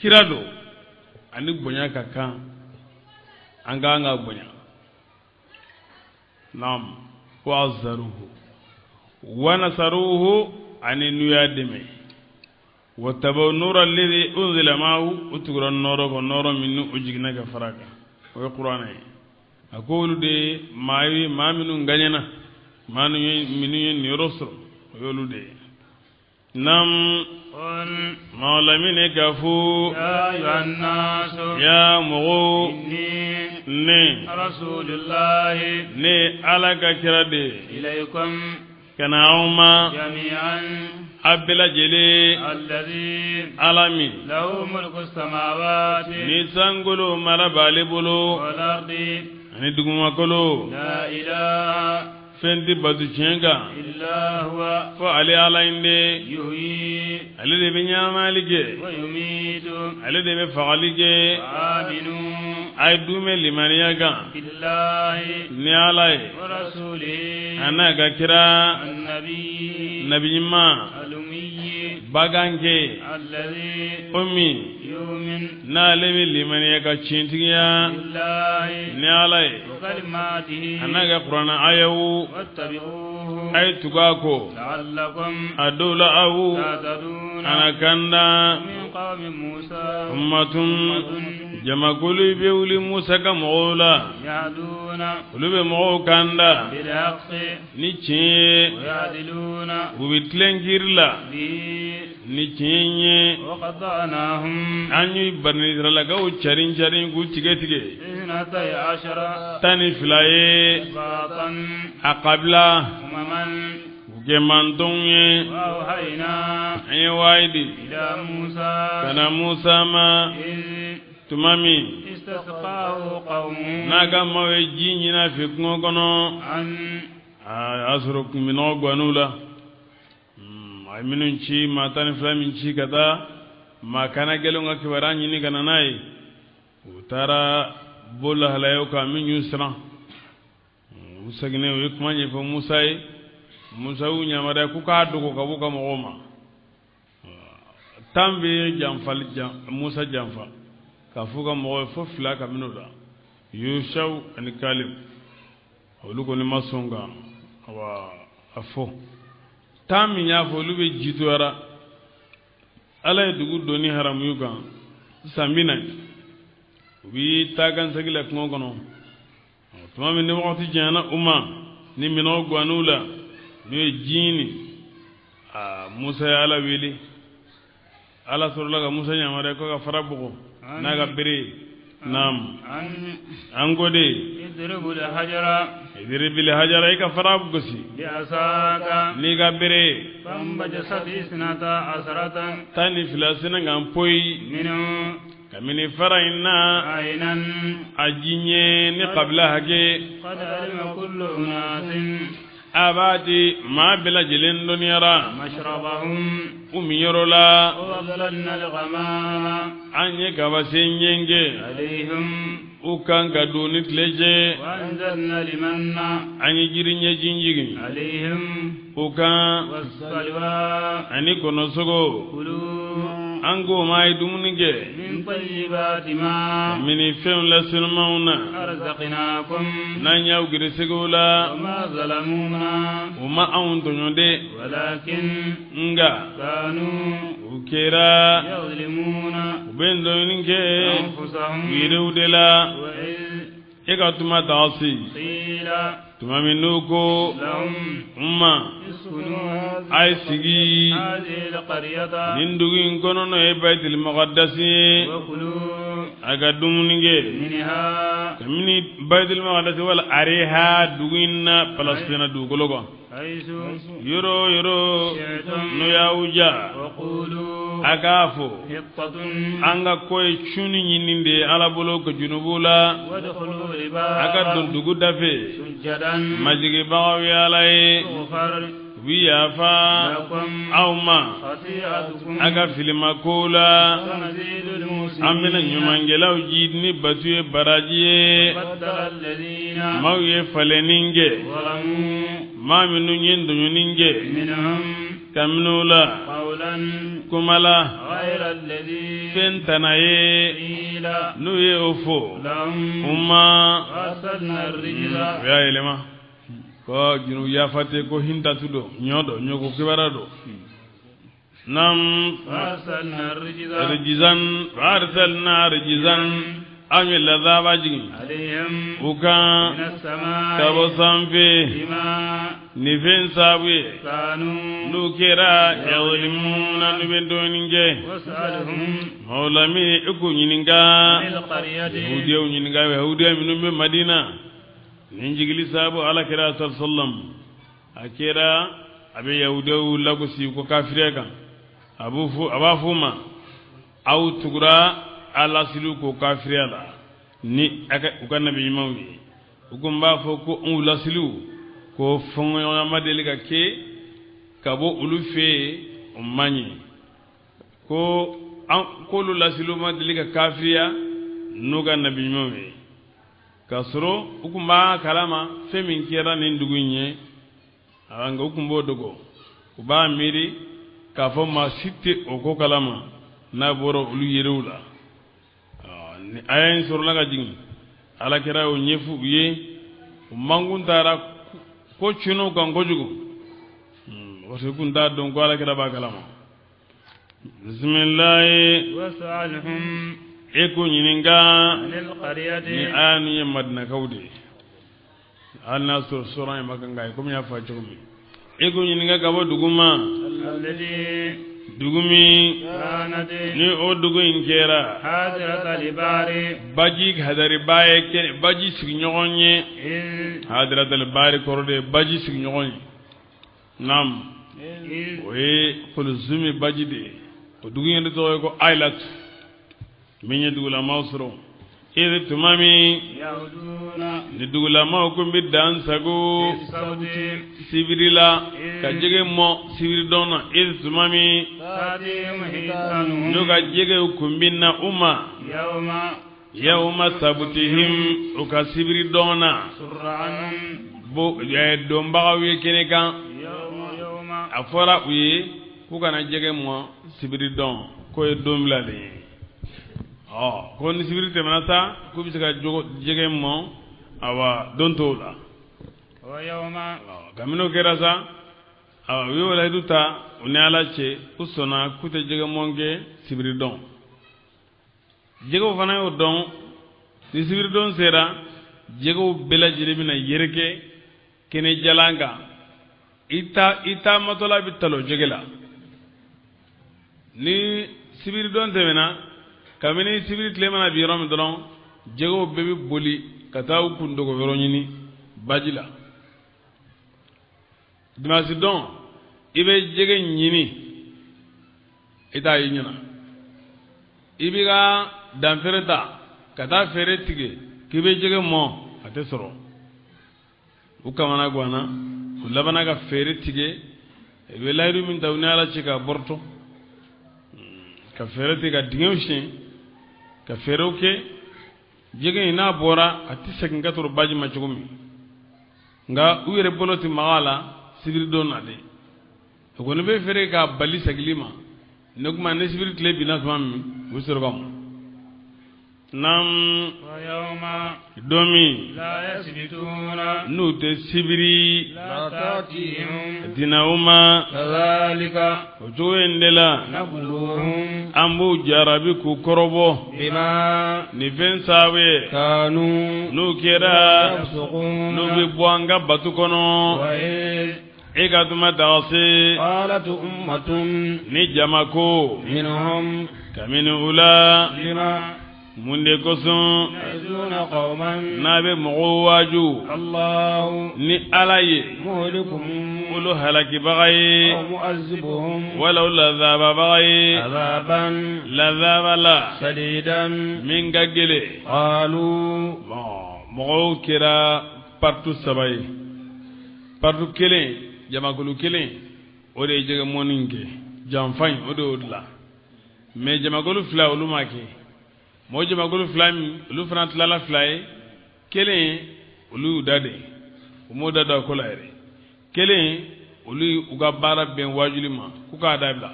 kirado ani bonya ka kan an ga nga bonya nam wa azzaruhu wa nasaruhu ani nuyadime wa tabaw nura alladhi unzila ma'ahu utugran noro ko noro minnu ujigna ka faraka wa qur'ana aqulu de mayi maminu nganyana manu minu ni rusul yolu de nam قل مولا من كفو يا أيها الناس يا مغو إني رسول الله ني على كرده إليكم كناوما جميعا أبلا جلي الذي علامي له ملك السماوات نيسانغلو مالا بالبلو والأرض أني دغما كلو لا إله فندي باتو چنگا إلا هو فعلي على إندي يحيي علي دي بنيا مالك ويميت علي دي بفعلك آمنوا أي دومي لمانياغا بالله نيالاي ورسوله أنا كرا النبي نبي ما الأمي باغانكي الذي أمي يؤمن نالمي لمانياغا چنتيا بالله نيالاي وكلماته أنا قرآن آيو واتبعوه أي تقاكو لعلكم أدولا أو تهتدون أنا كندا من قوم موسى أمة جمع قلوب بيولي موسى كمغولا يهدون قلوب مغو كندا بالحق نيشي ويعدلون وبتلين كيرلا به نيشي وقطعناهم أنيو برني درلقا وچارين چارين قول تيجي تيجي 12 تاني فلاي باطا أقبلا أمما جمانتوني وأوحينا أي وايدي إلى موسى كان موسى ما إذ تمامي استسقاه قومه naga mawe jinyi na fi kungo kono أن asuru mino gwanula ay minun ci ma tan flamin ci kada ma kana gelo nga kibara nyini kana nay utara bola halayo ka min yusra musagne o yukmanye fo musay musa u nyamara ku ka dugo ka buka mo ma tambe jamfal jam musa jamfa ka fuga mo fo fla ka minuda yushaw an kalib olugo ni masonga wa afo tami nya fo lube jitwara ala dugu doni haram yuga sambina wi tagan sagila ko ngono tuma min ne wakati jana umma ni mino gwanula ni jini musa ya ala wili ala surla ga musa nya mare ko ga farabugo naga bere nam angode اضرب الحجر idrib bil hajara ka farabugo si بعصاك ni ga bere فانبجست 12 tani filasina ngam poi منه kamini faraina عينا ajinye ni qabla hage قد علم كل أناس abati ma bila jelen doniyara مشربهم umiyorola وظللنا الغمام anye kabasenyenge عليهم ukan kaduni tleje وأنزلنا المن anye jirinye jinjigi عليهم ukan والسلوى ani konosogo كلوا ango mai dumunige من طيبات ما mini fem la sunmauna أرزقناكم nanya ugirisigula وما ظلمونا uma auntonde ولكن nga كانوا ukera يظلمون ubendoninge أنفسهم wirudela وإذ ekatuma taasi قيل tuma minuko لهم umma اسكنوا ay sigi هذه القرية nindugin kono no e baitul maqaddasi وكلوا aga dumuninge منها kamini baitul maqaddasi wala areha duginna palestina dugologo حيث yoro شئتم no yawuja وقولوا agafo حطة anga koy chuni nyininde ala bolo ko junubula وادخلوا aga الباب don dugu dafe سجدا majigi bawi alay يغفر wiyafa لكم awma خطيئتكم aga filima kola ونزيد amina المحسنين nyumangelaw jidni batuye barajiye بدل الذين mawye faleninge ظلموا maminu nyendo nyuninge منهم كمنولا قولا كملا غير الذي فنتناي قيل نوي أفو لهم أما وأرسلنا الرجل يا إلما ko jinu yafate ko hinta tudo nyodo nyoko kibarado nam وأرسلنا الرجل arsalna rijzan anya ladaba jigi عليهم uka من السماء tabo samfe بما nifin sabwe كانوا nukera yawlimuna nubendoninge واسألهم maulami iku nyininga عن القرية yahudiya nyininga yahudiya minumbe madina ninjigili sabu ala kira sallam akira abe yahudiya lagosi ko kafireka abafuma au tugura ala silu ko kafirela ni aka ukanabi imawi ukumba fo ko on la silu ko fongo amadeli ka ke kabo ulufe ummanyi ko an ko lu la silu madeli ka kafiriya nuga nabi imawi kasro ukumba kalama femin kira nin dugunye anga ukumbo dogo uba miri ka fo ma sitte o ko kalama na boro ulu yerewula ayen sur la ga jing ala kira o nyefu ye mangun tara ko chuno kan gojugo wato kun da don ko ala kira ba kalama bismillah واسألهم eko nyininga عن القرية ni ani madna kawde alna sur sura makanga ko mi afa chukumi eko nyininga gabo duguma التي dugumi كانت ni o dugu inkera حاضرة البحر baji hadari baye ken baji sig nyogonye إذ hadrat al bari korode baji sig nyogonye nam إذ we kul zumi baji de o dugu yende to ko ailat minye dugula mausro id tumami يعودون ni dugula ma ko biddan sago بالصوت sibirila ka jege mo sibiri dona id tumami تأتيهم حيتانهم nyoga jege kumbinna umma yawma sabtihim uka sibiri dona سرعا bo dombaga wi kene kan يوم afora wi ku kana jege mo sibiri don ko e domlale ko ni sibiri temanata ku bi saka jege mo awa dontola ويوم kamino kerasa awa wi wala duta uni ala che usona kute jege monge sibiri don jege fana yo don ni sibiri don sera jege bela jire bina yereke kene jalanga ita matola bitalo jege la ni sibiri don temena kamini sibiri tlemana bi rom don jege bebi boli kata ukundo ko vero nyini bajila dimasi don ibe jege nyini ita yinyana ibiga danfereta kata fere tige kibe jege mo ate soro ukamana gwana ulabana ga fere tige ebe layru min tawni ala chika borto ka fere tige dingew shin ka fere oke jege ina bora ati sekin gator baji machugumi nga uyere boloti mawala sibiri don ade ko ne be fere ka bali saglima nugma ne sibiri tle bina fami usurgam nam ويوم domi لا يسبتون nute sibiri لا تأتيهم dinauma كذلك ojoendela نبلوهم ambu jarabi ku korobo بما ni fensawe كانوا nu kera يفسقون nu bi buanga batu kono وإذ egatuma dawse قالت أمة ni jamako منهم kamini ula لما munde koson يعزون قوما nabe mogo waju الله ni alaye مهلكهم ulu halaki bagaye أو مؤذبهم wala ladhaba bagaye عذابا ladhaba la شديدا min gagele قالوا mogo kira partout sabaye partout kelen jamakulu kelen o de jege moninke jamfany o de odla mais jamakulu fila olu make mo jamakulu fila mi olu fana tilala fila ye kelen olu dade o mo dada ko la yere kelen olu uga bara ben wajulima ku ka dabla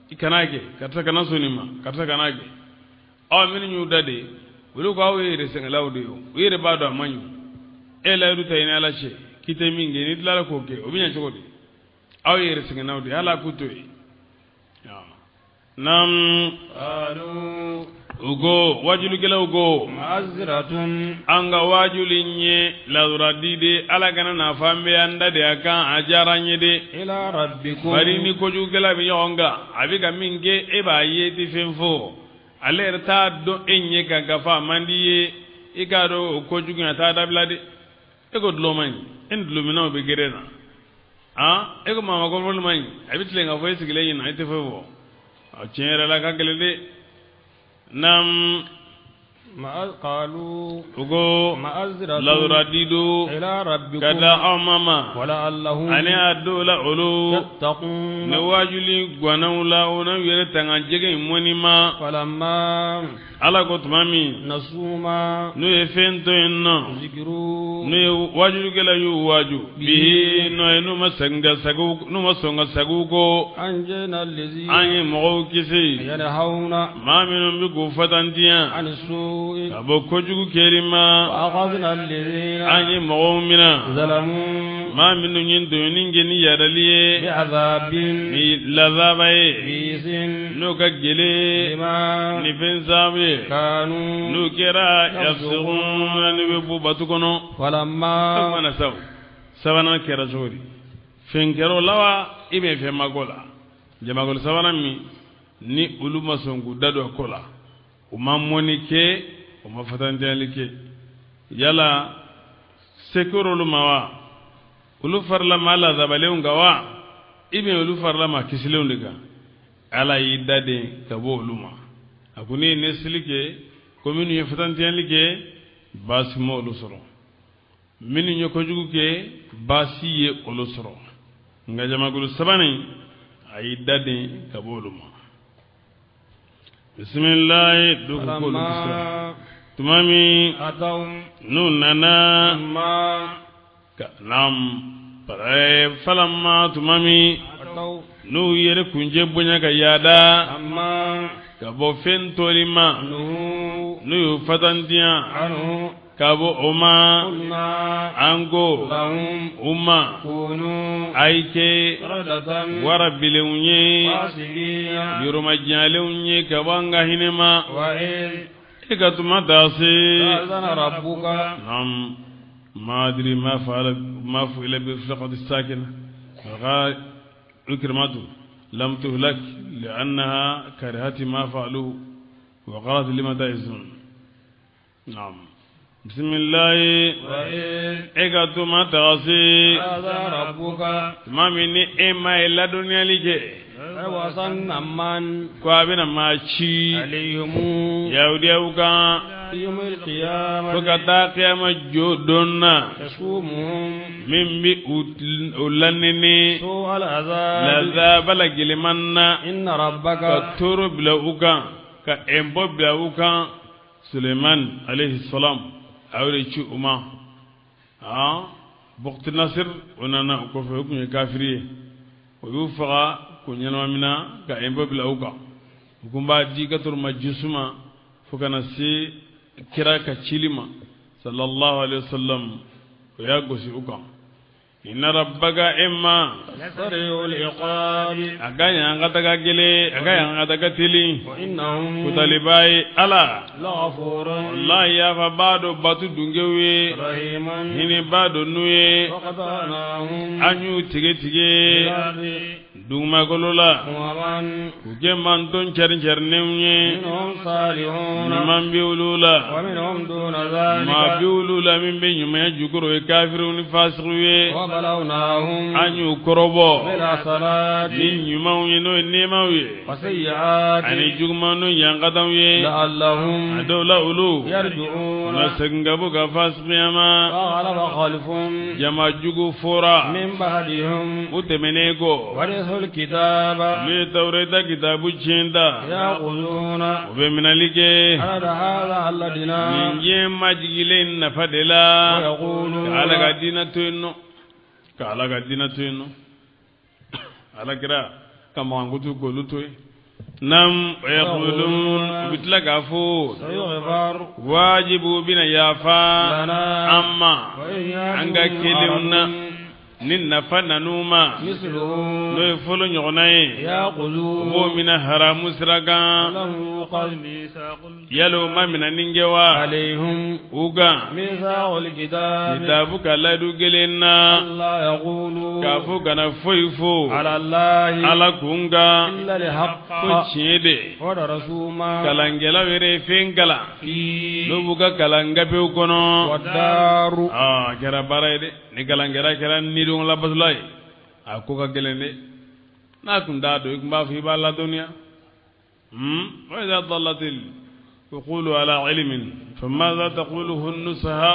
ikanage kata kana sonima kata kanage aw min ñu dade olu ko awere sengalawde yo were bado amanyu ela du tayna la che kite mingi ni dala ko ke obinya chokodi awere sengalawde ala kutoy ya nam qalu ugo wajulu gela ugo ma'azratun anga wajulinye la radide ala gana na fambe anda de aka ajaranye de ila rabbikum bari ni ko jugela bi yonga abiga minge e ba yeti fenfo alerta do enye gafa mandiye igado ko jugina ta dablade e ko dloman en dlomina be gerena e ko mama ko volman abitle nga fo sigile yin ay te fo a tiere la ka gelede nam قالوا ugo معذرة la radidu إلى ربكم kada amama ولعلهم ani adola olu يتقون ne wajuli gwanawla ona yere tanga jege monima فلما ala ko tumami نسوا ما no e fento enno ذكروا no e wajulu gela yu waju bihi no e no masanga sagu no masonga sagu ko أنجينا الذين anyi mo kisi ينهون ma minum bi ku fatantiya عن السوء abo kojugu kerima وأخذنا الذين anyi mo mina ظلموا ma minu nyin do ninge ni yadaliye بعذاب ni lazabaye بئيس no ka gele بما ni fensabe كانوا no kera yafsirun ni be bu batukono فلما mana saw sabana kera sori fenkero lawa ibe fe magola jamagol sabana mi ni uluma songu dado kola uma monike uma fatanjalike yala sekoro lumawa ulu farla mala zabaleun gawa ibe ulu farla ma kisileun diga ala yidade kabo uluma akuni neslike kominu ye fatanjalike basimo ulu soro minu nyoko jugu ke basi ye ulu soro nga jamagul sabani ayidade kabo uluma bismillah dukul فلما tumami أتوا nunana ما nam falamma tumami أتوا nu yere kunje bonya ga yada أما kabo fentolima أنه nu fatantia عنه kabo oma قلنا ango لهم umma كونوا aike قردة warabileunye فاسقين yuruma jaleunye kabanga hinema وإذ ikatuma dasi أذن ربك نعم ما أدري ما فعل بفقد الساكنة فقال إكرمته لم تهلك لأنها كرهت ما فعلوه وقالت لما تعزون نعم بسم الله وإذ إكتما تغسي أذن ربك ما مني إما إلا دنيا لك وصن من كوابنا ما شي عليهم يهودي أوكا يوم القيامة فكتا قيام جودنا يصومهم من بي أولانني سوء العذاب لذاب لجلمنا إن ربك كتور بلاوكا كأمبو بلاوكا سليمان عليه السلام أولي شؤما بقت النصر ونانا كفر كافرية ويوفق كنينا منا كأمبو بلاوكا وكما دي كتور مجسما فكنا سي كرا كتشيلما صلى الله عليه وسلم ويأغسي أوكا إن ربك إما سريع العقاب أغاني أنغتاك جلي أغاني أنغتاك تلي وإنهم كتالباي ألا لغفور الله يا فبادو باتو دونجوي رحيم هني بادو نوي وقطعناهم أنيو تيجي تيجي بالأرض دوما كلولا ومن كجمان تون شرن شرنيوني منهم صالحون نمان بيولولا ومنهم دون ذلك ما بيولولا من بين يوم يجوكرو كافرون فاسقوي وبلوناهم أنيو كروبو بالحسنات نين يماوي نو نيماوي وسيئات أني جوكمانو يانغتاوي لعلهم أدولا أولو يرجعون نسنغبو كفاسقياما فغلب خلف جما جوكو فورا من بعدهم وتمنيكو ورثوا الكتاب من توريتا كتابو تشيندا يأخذون وبمنالك على هذا الذين من يما جيلين نفدلا ويقولون كالا غدينا توينو ala kira kama ngutu goluto nam yaqulun bitla gafu سيغفر wajibu bina yafa لنا amma anga وإن kelimna يكن nin nafanna numa مثله no folo nyonaye يأخذوا bo mina haramu siraga له قد yalo mamina ningewa عليهم uga ميثاق الكتاب kitabu kaladu gelenna ألا يقولوا kafu kana foifo على الله ala kunga إلا الحق ko tiede ودرسوا ما kalangela were fengala فيه nubuga kalanga be kono والدار kera barayde ni kalangera kera nidung la baslay ko ka gelende na kun da do ikba fi bala dunya wa idha dallatil yaqulu ala ilmin famadha taquluhu an-nusaha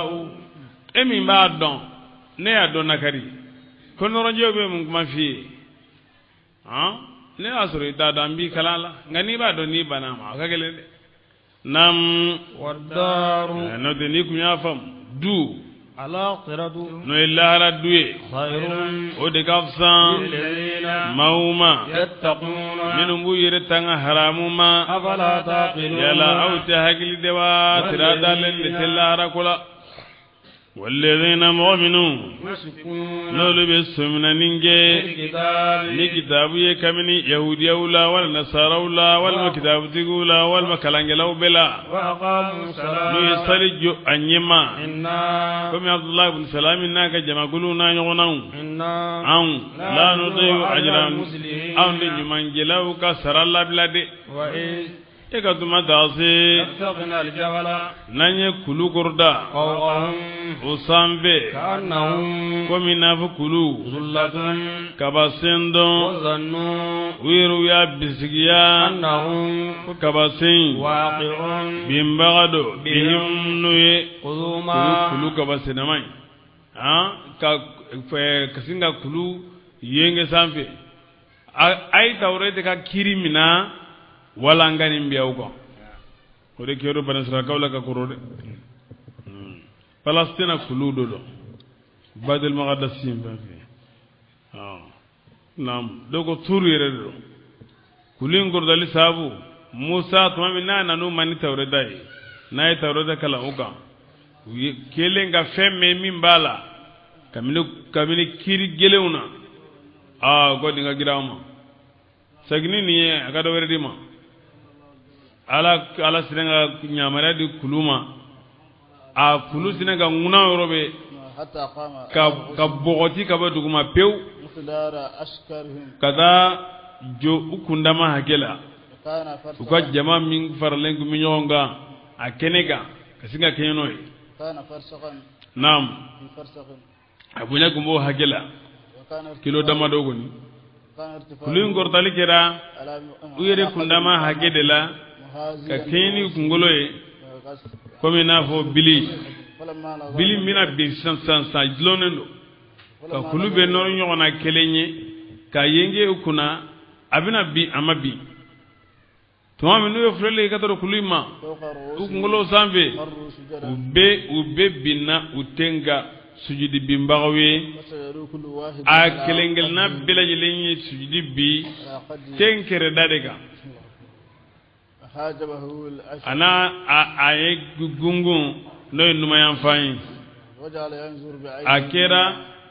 emi badon ne adon nakari kono rojo be mun kuma fi ne asuri da dambi kalala ngani badon ni bana ma ka gelende nam والدار no de ni kunya fam du الآخرة no illara duye خير o de gafsan للذين mauma يتقون minum bu yere tanga haramuma أفلا تعقلون yala auta hagli dewa tirada len tillara kula والذين مؤمنون يمسكون لولو بسمنا نينجي بالكتاب ni kitabu ye kamini yahudiya wala wal nasara wala wal kitabu tigula wal makalangela bela وأقاموا الصلاة no yasalijo anyema إنا comme abdullah ibn salam naka jamaguluna nyonau إنا an la nudiyu أجر ajran المسلمين an de nyumangelaw ka saralla blade وإذ e ka tuma dasi اتقنا الجبل nanye kulu gorda فوقهم o sanbe كأنهم komi nafu kulu ظلة kabasendo وظنوا wiru ya bisigiya أنهم ko kabasin واقع bimbagado bihim nuye خذوا ما kulu kabasinamai ka kasinga kulu yenge sanfe ay tawrete ka kirimina wala ngani mbiyaw ko ode kero banasra kawla ka korode Palestina kulu do badal maqaddas simba fi nam dogo turu yere do kulin gordali sabu Musa tuma na nanu mani tawreda yi nay tawreda kala uga kelenga femme min bala kamini kiri gelewna godi nga gidawma sagni ni aga do werdi ma ala sinanga nyamara di kuluma kulu sinanga nguna yorobe حتى قام ka bogoti ka baduguma pew مقدار أشكرهم kada jo ukundama hakela كان uka فرسخا jama min farlen ku minyonga akenega kasinga kenyoy كان فرسخا nam في فرسخ abunya kumbo hakela وكان kilo dama dogoni كان ارتفاع kulin gortali kera على uyere kundama hagedela ka keni kungoloye komi nafo bili فلما نظر bili mina bin san jlonendo ka kulu be nor nyona kelenye ka yenge ukuna abina bi amabi tuma minu yo frele ka to kulima فوق رؤوسهم ukungolo sambe مروا سجدا ube binna utenga sujudi bimbagawe فسجدوا كل واحد a kelengelna belajelenye sujudi bi على قدر tenkere dadega حاجبه العشر ana aye gungun no numa yan fayin وجعل ينظر بعينه akera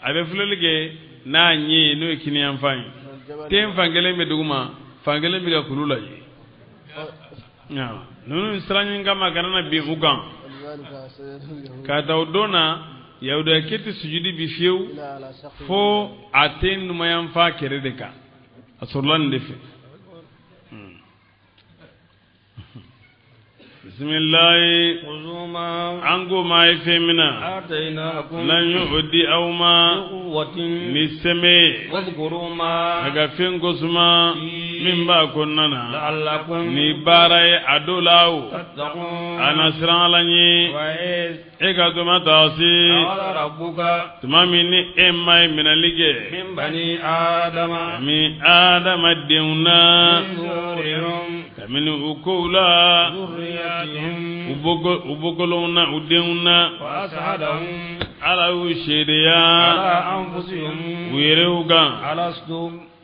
abe fulelege na nyi no kini yan fayin الجبل tem fangele me duguma fangele mi ga kulula yi ya nunu israni ngama ganana bi ugan ولذلك سجدوا اليهود ka tawdona yawda kiti sujudi bi fiu إلى على سقف fo aten numa yan fa kere de ka asurlan defe bismillah خذوا ما ango mai femina آتيناكم lan yu'di aw ma بقوة niseme واذكروا ما daga fengo suma min ba konnana لعلكم ni baray adolaw تتقون anasran lanye وإذ e ka tuma tasi قال ربك tuma min e mai minalige من بني آدم mi adama deuna من ظهورهم kamin ukula ذريتهم ubogolona udeuna وأسعدهم ala ushiriya على أنفسهم wiruga ألست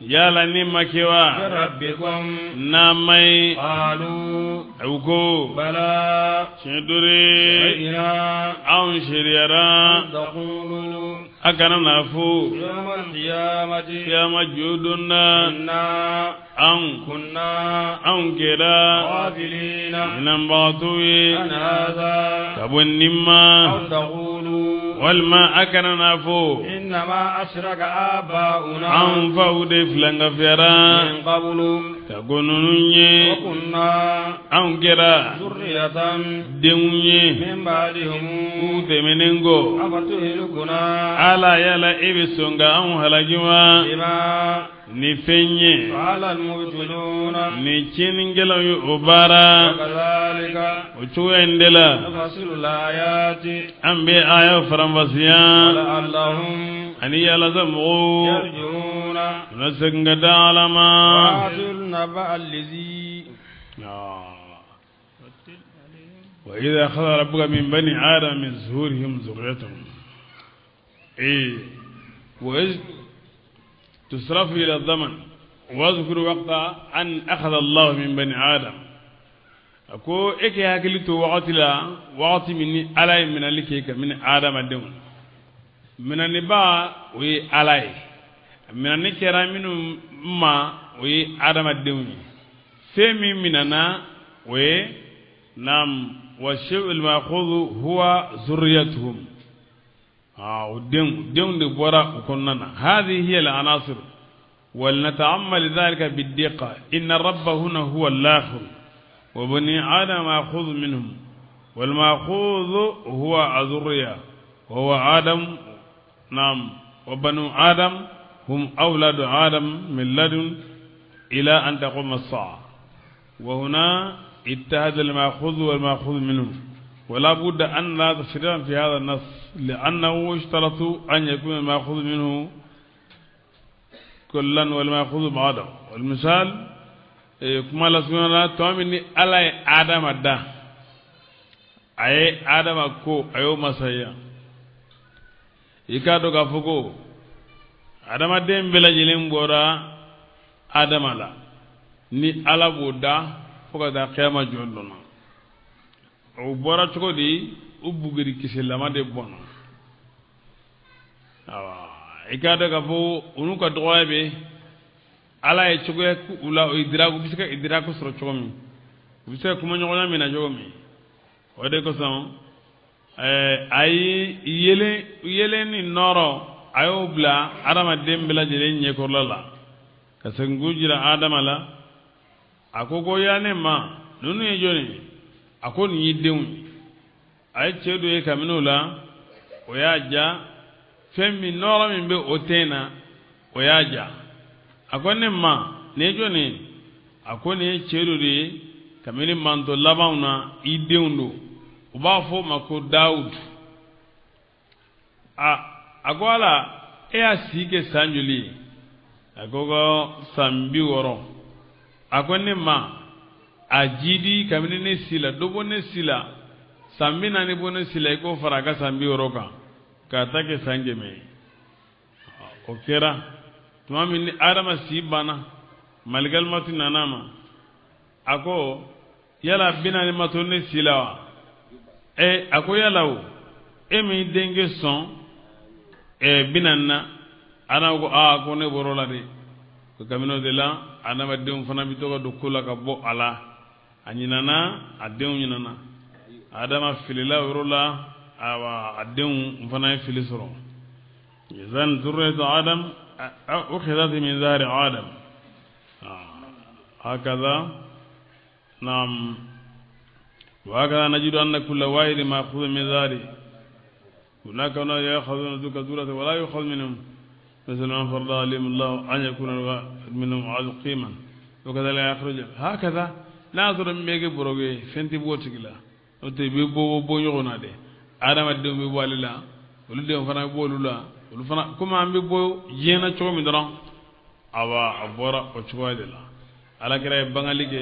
yala ni makewa بربكم namai قالوا uko بلى shedure شهدنا an shiriyara تقولوا akana nafu يوم القيامة kiyama judunna إنا an كنا kera غافلين inan batuwi عن هذا kabun nimma أو تقولوا walma akana nafu إنما أشرك آباؤنا an faude filanga fiara من قبل kagununye وكنا an kera ذرية denunye من بعدهم utemenengo أفتهلكنا ala yala ibisonga an halagiwa بما ni fenye فعل المبتلون ni chiningela yu ubara وكذلك uchuendela نفصل الآيات ambe aya faramvasiya ولعلهم ani yala zamu يرجعون nasenga dalama وآتوا النبأ الذي وإذا أخذ ربك من بني آدم من ظهورهم ذريتهم وإذ تصرف إلى الضمن واذكر وقت أن أخذ الله من بني آدم أكو إكي هكلتو وقت مني ألاي من الكيك من آدم الدون من النباء وي ألاي من النكرة من ما وي آدم الدون سيمي مننا وي نعم والشيء المأخوذ هو ذريتهم ودين دي بورا وكننا هذه هي العناصر ولنتعمل ذلك بالدقة إن الرب هنا هو الآخر وبني آدم مأخوذ منهم والمأخوذ هو الذرية وهو آدم نعم وبنو آدم هم أولاد آدم من لدن إلى أن تقوم الساعة وهنا اتحد المأخوذ والمأخوذ منه ولا بد أن لا تفرق في هذا النص لأنه اشترط أن يكون المأخوذ منه كلا والمأخوذ بعده والمثال كما الله سبحانه وتعالى تومني على آدم دا أي آدم كو أيو مسيا يكادو كفوكو آدم دين بلا جلين بورا آدم لا ni ala b'o da fo ka taa kiyama jɔn dɔn na o bɔra cogo di o buguri kiselama de bɔnna awa i k'a dɔn k'a fɔ olu ka dɔgɔya bɛ ala ye cogoya k'u la o idiraku u bɛ se ka idiraku sɔrɔ cogo min u bɛ se ka kumaɲɔgɔnya minɛ cogo min o de kosɔn a ye yelen ni nɔrɔ a y'o bila adamaden bɛɛ lajɛlen ɲɛkɔrɔla la ka segin k'u jira adama la a ko ko ya ne ma nunu ye jɔnni a ko nin y'i denw ye a ye cɛ dɔ ye kabini o la o y'a ja fɛn min nɔrɔ min bɛ o ten na o y'a ja a ko ne ma nin ye jɔnni ye a ko nin ye cɛ dɔ de ye kabini manto labanw na i denw don u b'a fɔ o ma ko Dawudu a ko ala e y'a si kɛ san joli ye a ko ko san 60 a ko ne ma a jidi kabini ne si la dɔ bɔ ne si la san 40 bɔ ne si la i k'o fara a ka san 60 kan k'a ta kɛ san 100 ye o kɛra tuma min ni adama si banna malikalimatu nana ma a ko yala 40 ma to ne si la wa a ko yala o e min denkɛ sɔn 40 na ana ko ko ne bɔr'o la de ko kabini o de la adamadenw fana bɛ to ka don ko la ka bɔ a la a ɲinana a denw ɲinana adama filila o yɔrɔ la a denw fana ye fili sɔrɔ izan zurriyatu adam ukhidat min zahri adam hakaza nam وهكذا نجد أن كل واحد مأخوذ من ذلك هناك ناس يأخذون ذوك الذرة ولا يؤخذ منهم مثل من فرض عليهم الله أن يكون منهم عدو قيما وكذلك يخرج هكذا ناظر من بيجي بروجي فنتي بوتكلا وتي بيبو بو يغنا ده آدم الدم بيبو عليلا ولدهم فنا بيبو لولا ولفنا كم عم بيبو جينا شو من درام أوا أبورا وشوا دلا على كره بنغاليك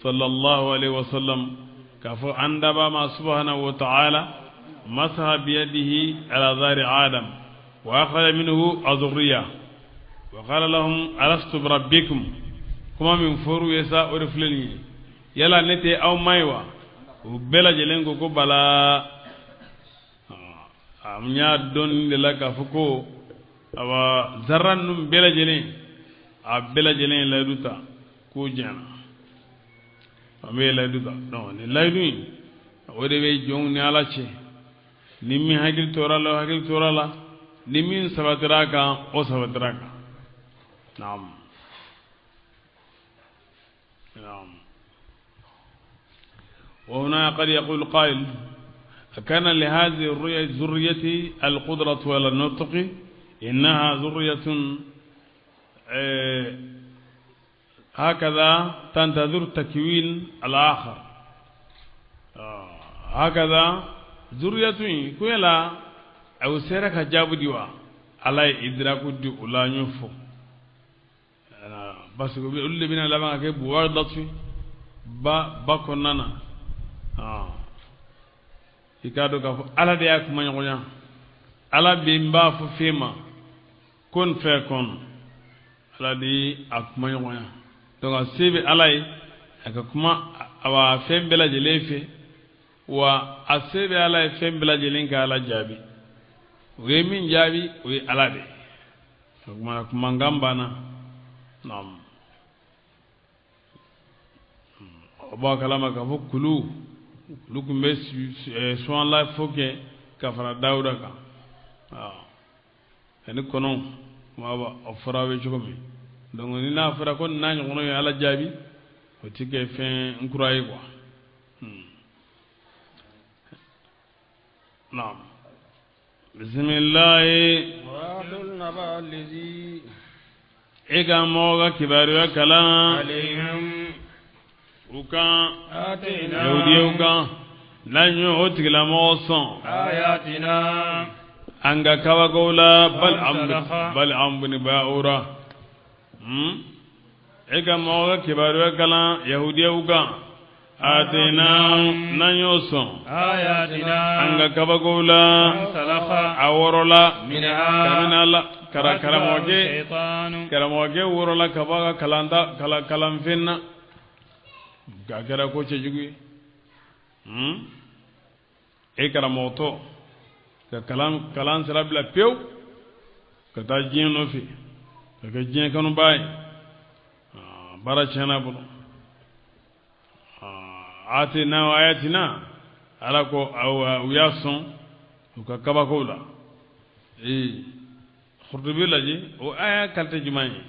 صلى الله عليه وسلم كفو عندما ما سبحانه وتعالى مسح بيده على ظهر آدم وأخذ منه الذرية وقال لهم ألست بربكم كما من فرو يسا أرفلني يلا نتي أو مايوا وبلا جلنكو كبلا أمنيا دون لك فكو أو زرن بلا جلين بلا جلين لا دوتا كو جانا أمي لا دوتا نو لا دوين ودي جون نالاچه نمي هاكل تورا لا نمي سبتراكا أو سبتراكا نعم نعم. وهنا قد يقول قائل كان لهذه الذرية القدرة على النطق إنها ذرية هكذا تنتظر تكوين الآخر هكذا ذرية كويلا أو سيرك جاب ديوا على إدراك دي ولا ينفو بس اللي بينا لما كيف واردتي باكوننا ikado ka ala de ak manyonya ala be mba fu fema kon fe kon ala de ak manyonya donc sebe ala yi aka kuma awa fembela jelefe wa asebe ala fembela jelinka ala jabi we min jabi we ala de kuma ngambana nam oba kalama ka fu kulu lukum be soin la foke ka fara dawda ka en kono ma ba ofrawe jogomi donc ni na fara kon na ngono ala jabi o tike fin nkurayi quoi naam bismillah wa tul naba allazi ega moga kibaru kala alayhim uka atina yahudi uka lanyo otigla moson ayatina anga kawagola bal ambuni baura ega moga kibaru kala yahudi uka atina nanyo son ayatina anga kawagola salakha aworola minha kaminala karamoge karamoge worola kabaga kalanda kalamfinna gagara ko ce jugi e karamoto ka kalan sarabla pew ka ta jin no fi ka jin kanu bay bara chana bulu atina wa ayatina ala ko aw yason ka kaba ko la khurdubi laji o aya kalta jumani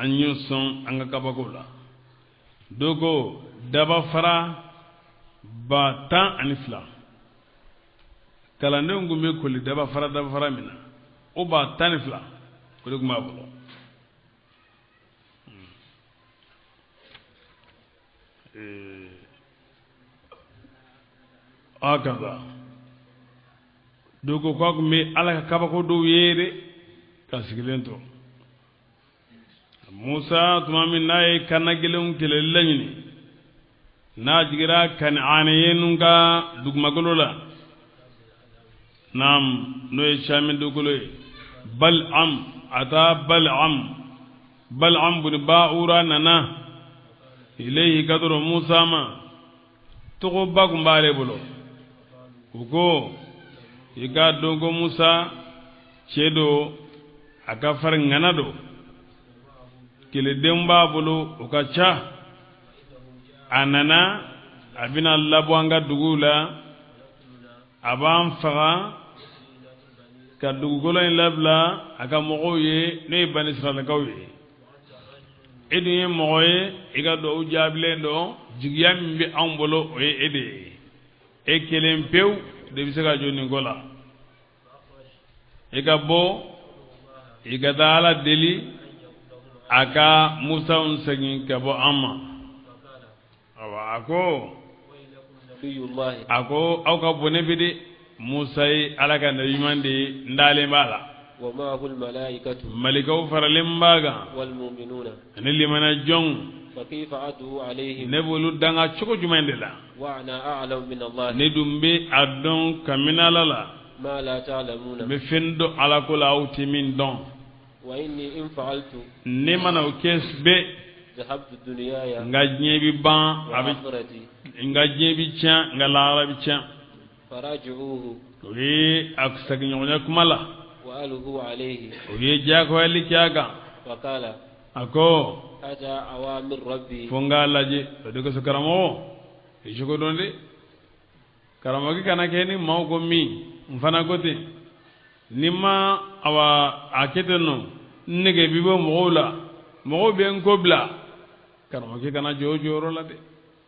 anyu son anga kabagola dogo daba fara ba tan anifla kala ne ngume ko li daba fara mina o ba tan anifla ko dogo ma bolo akaza dogo ko me ala kabako do yere kasigilento Musa tumamin naye kanagilun kelelanyini na jigira kan'aniyenunga dugmagolola nam noy shamin dugulo bal'am ata bal'am bun ba'ura nana ilayhi kadru Musa ma tugo bagum bare bulo ugo iga dongo Musa chedo aka far nganado kile demba bulu ukacha anana abina labwanga dugula aban faga ka dugula labla aka mogoye ne ban Israel kawye edin mogoye iga do ujable do jigiyam bi ambolo o ede e kelen pew de bisaka joni gola iga bo iga dala deli aka Musa unsagin kabo amma awa ako auka bone bide Musa yi alaka na yimande ndale bala wa ma hul malaikatu malikaw faralin baga wal mu'minuna ani limana jong فكيف أدعو عليهم ne b'olu danga cogo jumɛn de la وأنا أعلم من الله ne dun bɛ a dɔn ka min ala la ما لا تعلمون n bɛ fɛn dɔn ala ko la aw tɛ min dɔn وإني إن فعلت ne mana o kɛ bɛɛ ذهبت دنياي n ka diɲɛ bi ban a bɛ وآخرتي n ka diɲɛ bi tiɲɛ n ka lahara bi tiɲɛ فراجعوه o ye a seginɲɔgɔnya kuma la وألهوا عليه o ye diyagoyali kɛ a kan فقال a ko هذا أوامر ربي fo n k'a lajɛ o de kosɔn karamɔgɔ i cogo dɔn de karamɔgɔ kana kɛ ni maaw ko min n fana ko ten ni ma a kɛ ten nɔ nege bi bɔ mɔgɔw la mɔgɔw bɛ n ko bila karamɔgɔ kana jɔ o jɔyɔrɔ la dɛ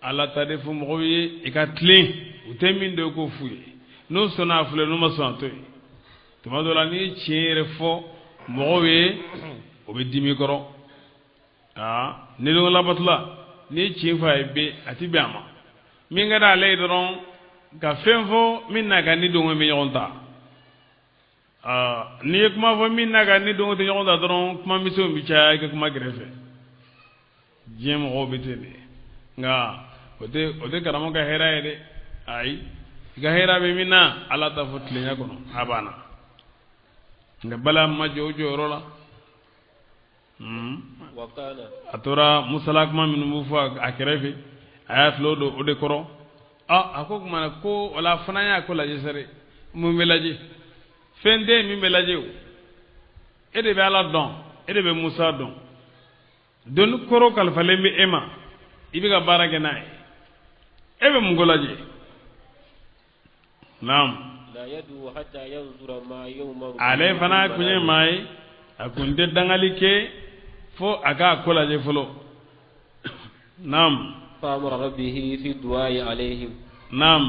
ala ta de fɔ mɔgɔw ye i ka tilen u tɛ min dɔn ko f'u ye n'u sɔnna a filɛ n'u ma sɔn a to yen tuma dɔ la n'i ye tiɲɛ yɛrɛ fɔ mɔgɔw ye o bɛ dimi kɔrɔ ne dɔn labatula n'i ye tiɲɛ fɔ a ye bɛ a ti bɛn a ma min ka d'ale ye dɔrɔn ka fɛn fɔ min n'a ka ni dɔngɔ bɛ ɲɔgɔn ta n'i ye kuma fɔ min n'a ka ni dɔngɔ tɛ ɲɔgɔn ta dɔrɔn kuma misɛnw bɛ caya i ka kuma gɛrɛfɛ diɲɛ mɔgɔw bɛ ten de nka o tɛ karamɔgɔ ka hɛrɛ ye dɛ ayi i ka hɛrɛ bɛ min na ala ta fɔ tilenya kɔnɔ a banna nka bala ma jɔ o jɔyɔrɔ la a tora musala kuma minnu bɛ fɔ a kɛrɛfɛ a y'a filɛ o de kɔrɔ a ko kuma na ko wala fana y'a ko lajɛ sɛrɛ mun bɛ lajɛ fɛn tɛ min bɛ lajɛ o e de bɛ ala dɔn e de bɛ musa dɔn doni kɔrɔ kalifalen bɛ e ma i bɛ ka baara kɛ n'a ye e bɛ mun ko lajɛ naam ale fana kun ye maa ye a kun tɛ dangali kɛ fo a k'a ko lajɛ fɔlɔ naam فأمر ربه في الدعاء عليهم نعم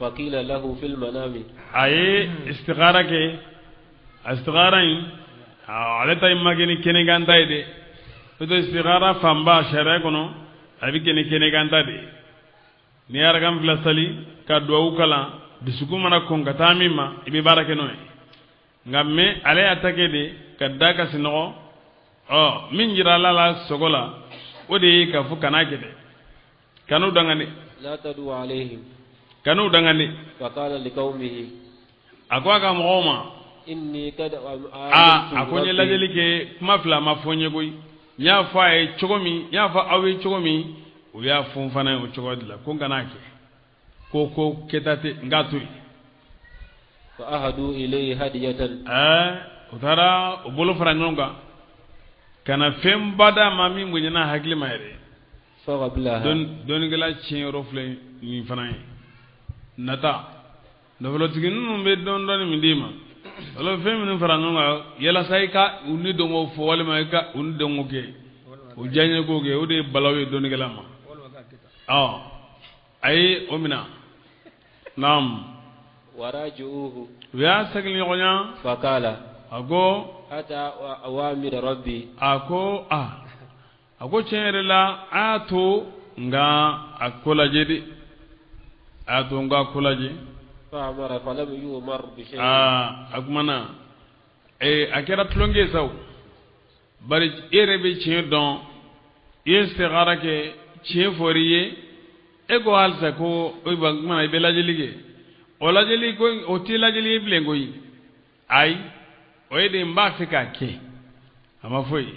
فقيل له في المنام أي استغارة استغارة على تاي ماكيني كيني غانتا يدي تو استغارة فامبا شرع كنو أبي كيني غانتا دي نيار كام فلسالي كدواو كلا بسكو منا كون كتامي ما إبي بارك نوي ngamme ale atake de kadaka sinogo min jira la sogola odi ka fu kanake de kanu dangane لا تدعوا عليهم kanu dangane فقال لقومه akwa ka mɔgɔw إني قد akonye lajɛli kɛ kuma fila ma fɔ n ye koyi n y'a fɔ a ye cogo min n y'a fɔ aw ye cogo min u y'a fɔ n fana ye o cogo de la ko n kana kɛ ko kɛta tɛ n k'a to yen فأهدوا إليه هدية u taara u bolo fara ɲɔgɔn kan ka na fɛn ba d'a ma min bonyana hakili ma yɛrɛ فقبلها dɔnnikɛla tiɲɛyɔrɔ filɛ nin fana ye nata nafolotigi ninnu bɛ dɔɔnin min d'i ma wala fɛn minnu fara ɲɔgɔn kan yalasa i ka u ni dɔngɔ fɔ walima i ka u ni dɔngɔ kɛ o diyaɲɛ ko kɛ o de ye balaw ye dɔnnikɛla ma ayi o mina naam وراجعوه u y'a segin ɲɔgɔnya فقال a ko أتى أوامر ربي a ko tiɲɛ yɛrɛ la a y'a to nka a ko lajɛ de a y'a to n ka ko lajɛ فأمر فلم يؤمر بشيء a kumana a kɛra tulonkɛ sa o bari e yɛrɛ bɛ tiɲɛ dɔn i ye segara kɛ tiɲɛ fɔr'i ye e ko halisa ko kumana i bɛ lajɛli kɛ o lajɛli ko o tɛ lajɛli ye bilen koyi ayi o ye de n b'a fɛ k'a kɛ a ma fɔ ye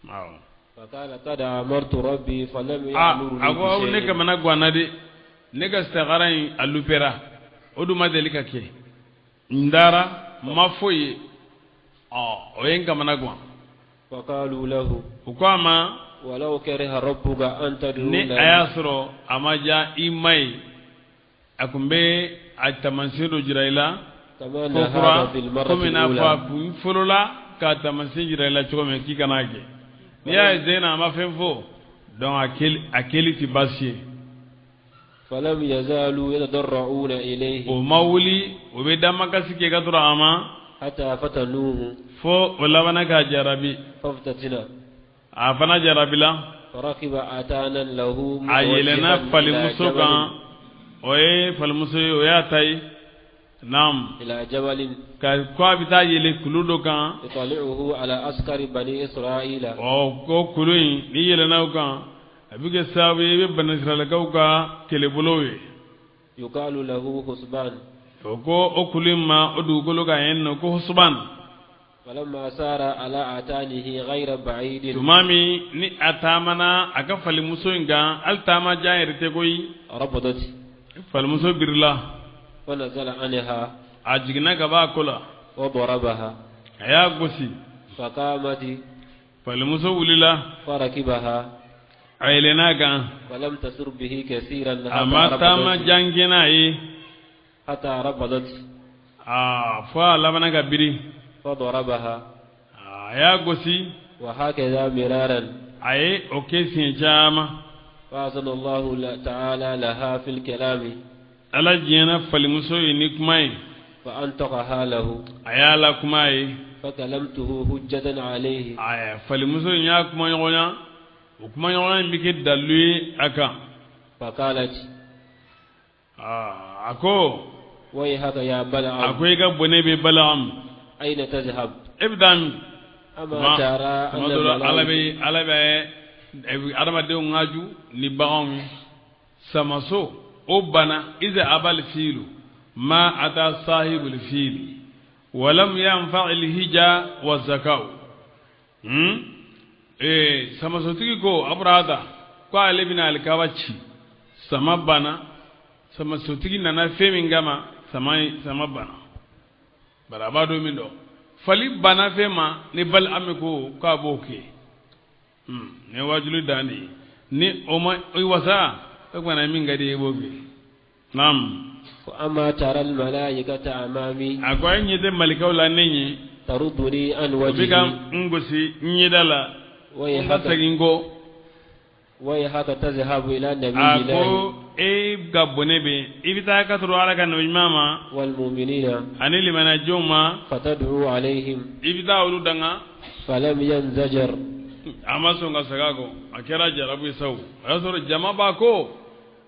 awɔ فقال قد أمرت ربي فلم يأمرني a ko ne بشيء kamana ganna de ne ka sagara in a lupera o dun ma deli ka kɛ n dara ma fɔ ye o ye n kamana gan فقالوا له u ko a ma ولو كره ربك أن ni a تدعونا y'a sɔrɔ a ma diya i ma ye a kun bɛ a taamasiyɛn dɔ jira i la كما ko نهى kura بالمرة komi n'a fɔ a الأولى kun fɔlɔ la k'a taamasiyɛn jira i la cogo min k'i kana kɛ n'i y'a ye zena a ma fɛn fɔ donc a kɛli tɛ baasi ye فلم يزالوا يتضرعون إليه o ma wuli o bɛ damakasi kɛ ka sɔrɔ a ma حتى فتنوه fo o labanna k'a jarabi فافتتنا a fana jarabila فركب أتانا له a yɛlɛnna متوجها إلى falimuso kan جبل o ye falimuso ye o y'a ta ye Naam. إلى جبل Ko a bɛ taa yɛlɛ kulu dɔ kan. يطلعه على عسكر بني إسرائيل Ko kulu in n'i yɛlɛnna o kan a bɛ kɛ sababu ye i bɛ Bani Israɛlakaw ka kɛlɛbolow ye. يقال له حسبان. O kulu in ma o dugukolo kan yen nɔ ko Husuban. فلما سار على أتانه غير بعيد Tuma min ni a taamana a ka falimuso in kan hali taama jan yɛrɛ tɛ koyi. ربضت Falimuso birila فنزل عنها a jiginna ka bɔ a ko la وضربها a y'a gosi. فقامت Falimuso wulila فركبها a yɛlɛnna kan ولم تسر به كثيرا a ma taama jan kɛ n'a ye حتى ربضت fo a labanna ka biri. فضربها A y'a gosi وهكذا مرارا a ye o kɛ siɲɛ caman. فأذن الله تعالى لها في الكلام Ala diɲɛna falimuso ye ni kuma ye فأنطقها له a y'a la kuma ye. فكلمته حجة عليه Falimuso in y'a kuma ɲɔgɔnya o kuma ɲɔgɔnya in bɛ kɛ dalu ye a kan. فقالت A ko ويحك يا بلعم i ka bɔnɛ bɛ Balaam أين تذهب e bɛ taa min. أما ترى Tuma أن dɔ la الملائكة ala bɛ adamadenw ŋaju ni baganw ye. Samaso o bana iza abal fiilu ma ata sahibul fiili walam yanfa'il hija wa zakaw. Samasotigi ko Aburahata ko ale bɛna alikaba ci sama bana. Samasotigi nana fɛn min kama sama bana. Bari a b'a dɔn min dɔn fali bana fɛn ma ni Balaam ko k'a b'o kɛ. Ne wajulu dan de ye ni o ma i wasa o kumana min ka di i b'o kɛ. Naam. وأما ترى الملائكة أمامي A ko a ye ɲɛ tɛ malikaw la ne ɲɛ تردني عن u bɛ ka وجهي n gosi n ɲɛda la n ka segin ko. ويحك تذهب إلى نبي A الله ko e ka bɔnɛ bɛ i bɛ taa ka sɔrɔ Ala ka nabi ɲuman ma والمؤمنين ani limanadenw ma فتدعو عليهم i bɛ taa olu danga. فلم ينزجر A ma sɔn ka segin a kɔ a kɛra jarabu ye sawo o y'a sɔrɔ jama b'a ko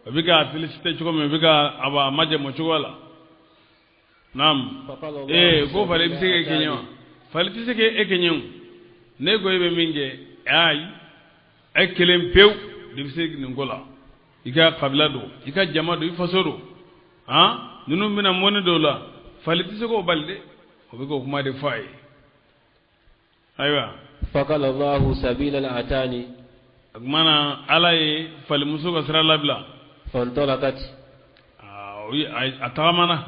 o bɛ ka félicité cogo min o bɛ ka a majamɔ cogo la. Naam. فقال الله Ko fali bɛ se k'e kɛ ɲɛ wa fali tɛ se k'e kɛ ɲɛ o ne ko e bɛ min kɛ ayi e kelen pewu de bɛ se nin ko la i ka kabila don i ka jama don i faso don ninnu bɛna mɔni dɔw la fali tɛ se k'o bali dɛ o bɛ k'o kuma de fɔ a ye ayiwa. فقال الله سبيل الأتاني O kumana Ala ye falimuso ka sira labila فانطلقت a tagamana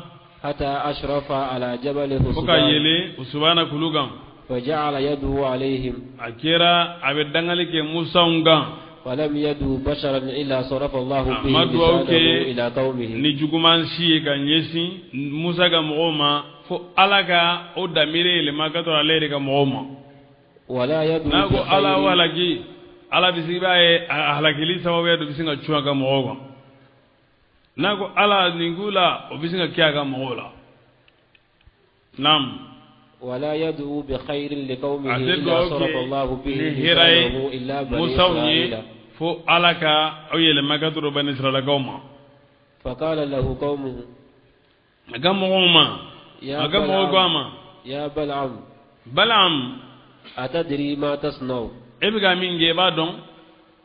حتى أشرف على جبل fo ka حسبان yɛlɛ Usubana kulu kan. فجعل يدعو عليهم A kɛra a bɛ dangali kɛ Musaw kan ولم يدعو بشرا إلا صرف الله به ما دعوه لسانه إلى قومه ni juguman si ye ka ɲɛsin Musa ka mɔgɔw ma fo Ala ka o damire yɛlɛma ka sɔrɔ ale yɛrɛ ka mɔgɔw ma. ولا يدعو N'a ko Ala بخير walaki Ala bɛ se i b'a ye a halakili sababuya dɔ bɛ se ka cun a ka mɔgɔw kan. N'a ko Ala nin k'u la o bɛ se ka kɛ a ka mɔgɔw la. Naam. ولا يدعو بخير لقومه A tɛ إلا dugawu صرف الله kɛ به ni hɛrɛ ye لسانه إلا بني Musaw إسرائيل ye fo Ala ka aw yɛlɛma ka sɔrɔ Bani Israɛlakaw ma. فقال له قومه A ka mɔgɔw ma يا a ka mɔgɔw ko a ma يا بلعم Balaam أتدري ما تصنع e bɛ ka min kɛ i b'a dɔn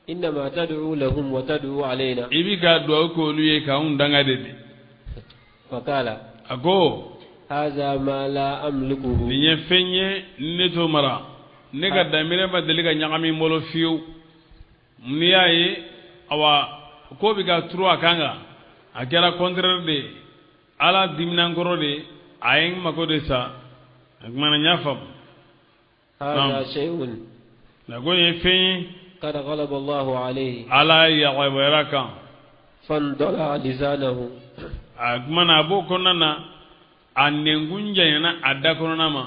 إنما تدعو لهم وتدعو علينا i bɛ ka dugawu k'olu ye k'anw danga de de. فقال A ko هذا ما لا أملكه nin ye fɛn ye ne t'o mara ne ka danbere ma deli ka ɲagami n bolo fiyewu n'i y'a ye awa ko bɛ ka turu a kan kan a kɛra contraire de ye Ala diminankɔrɔ de ye a ye n mago de sa a kumana n y'a faamu. هذا شيء nka ko nin ye fɛn ye قد غلب الله عليه Ala yagabɔra kan فانضلع لسانه a kumana a b'o kɔnɔna na a nenkun janyana a da kɔnɔna ma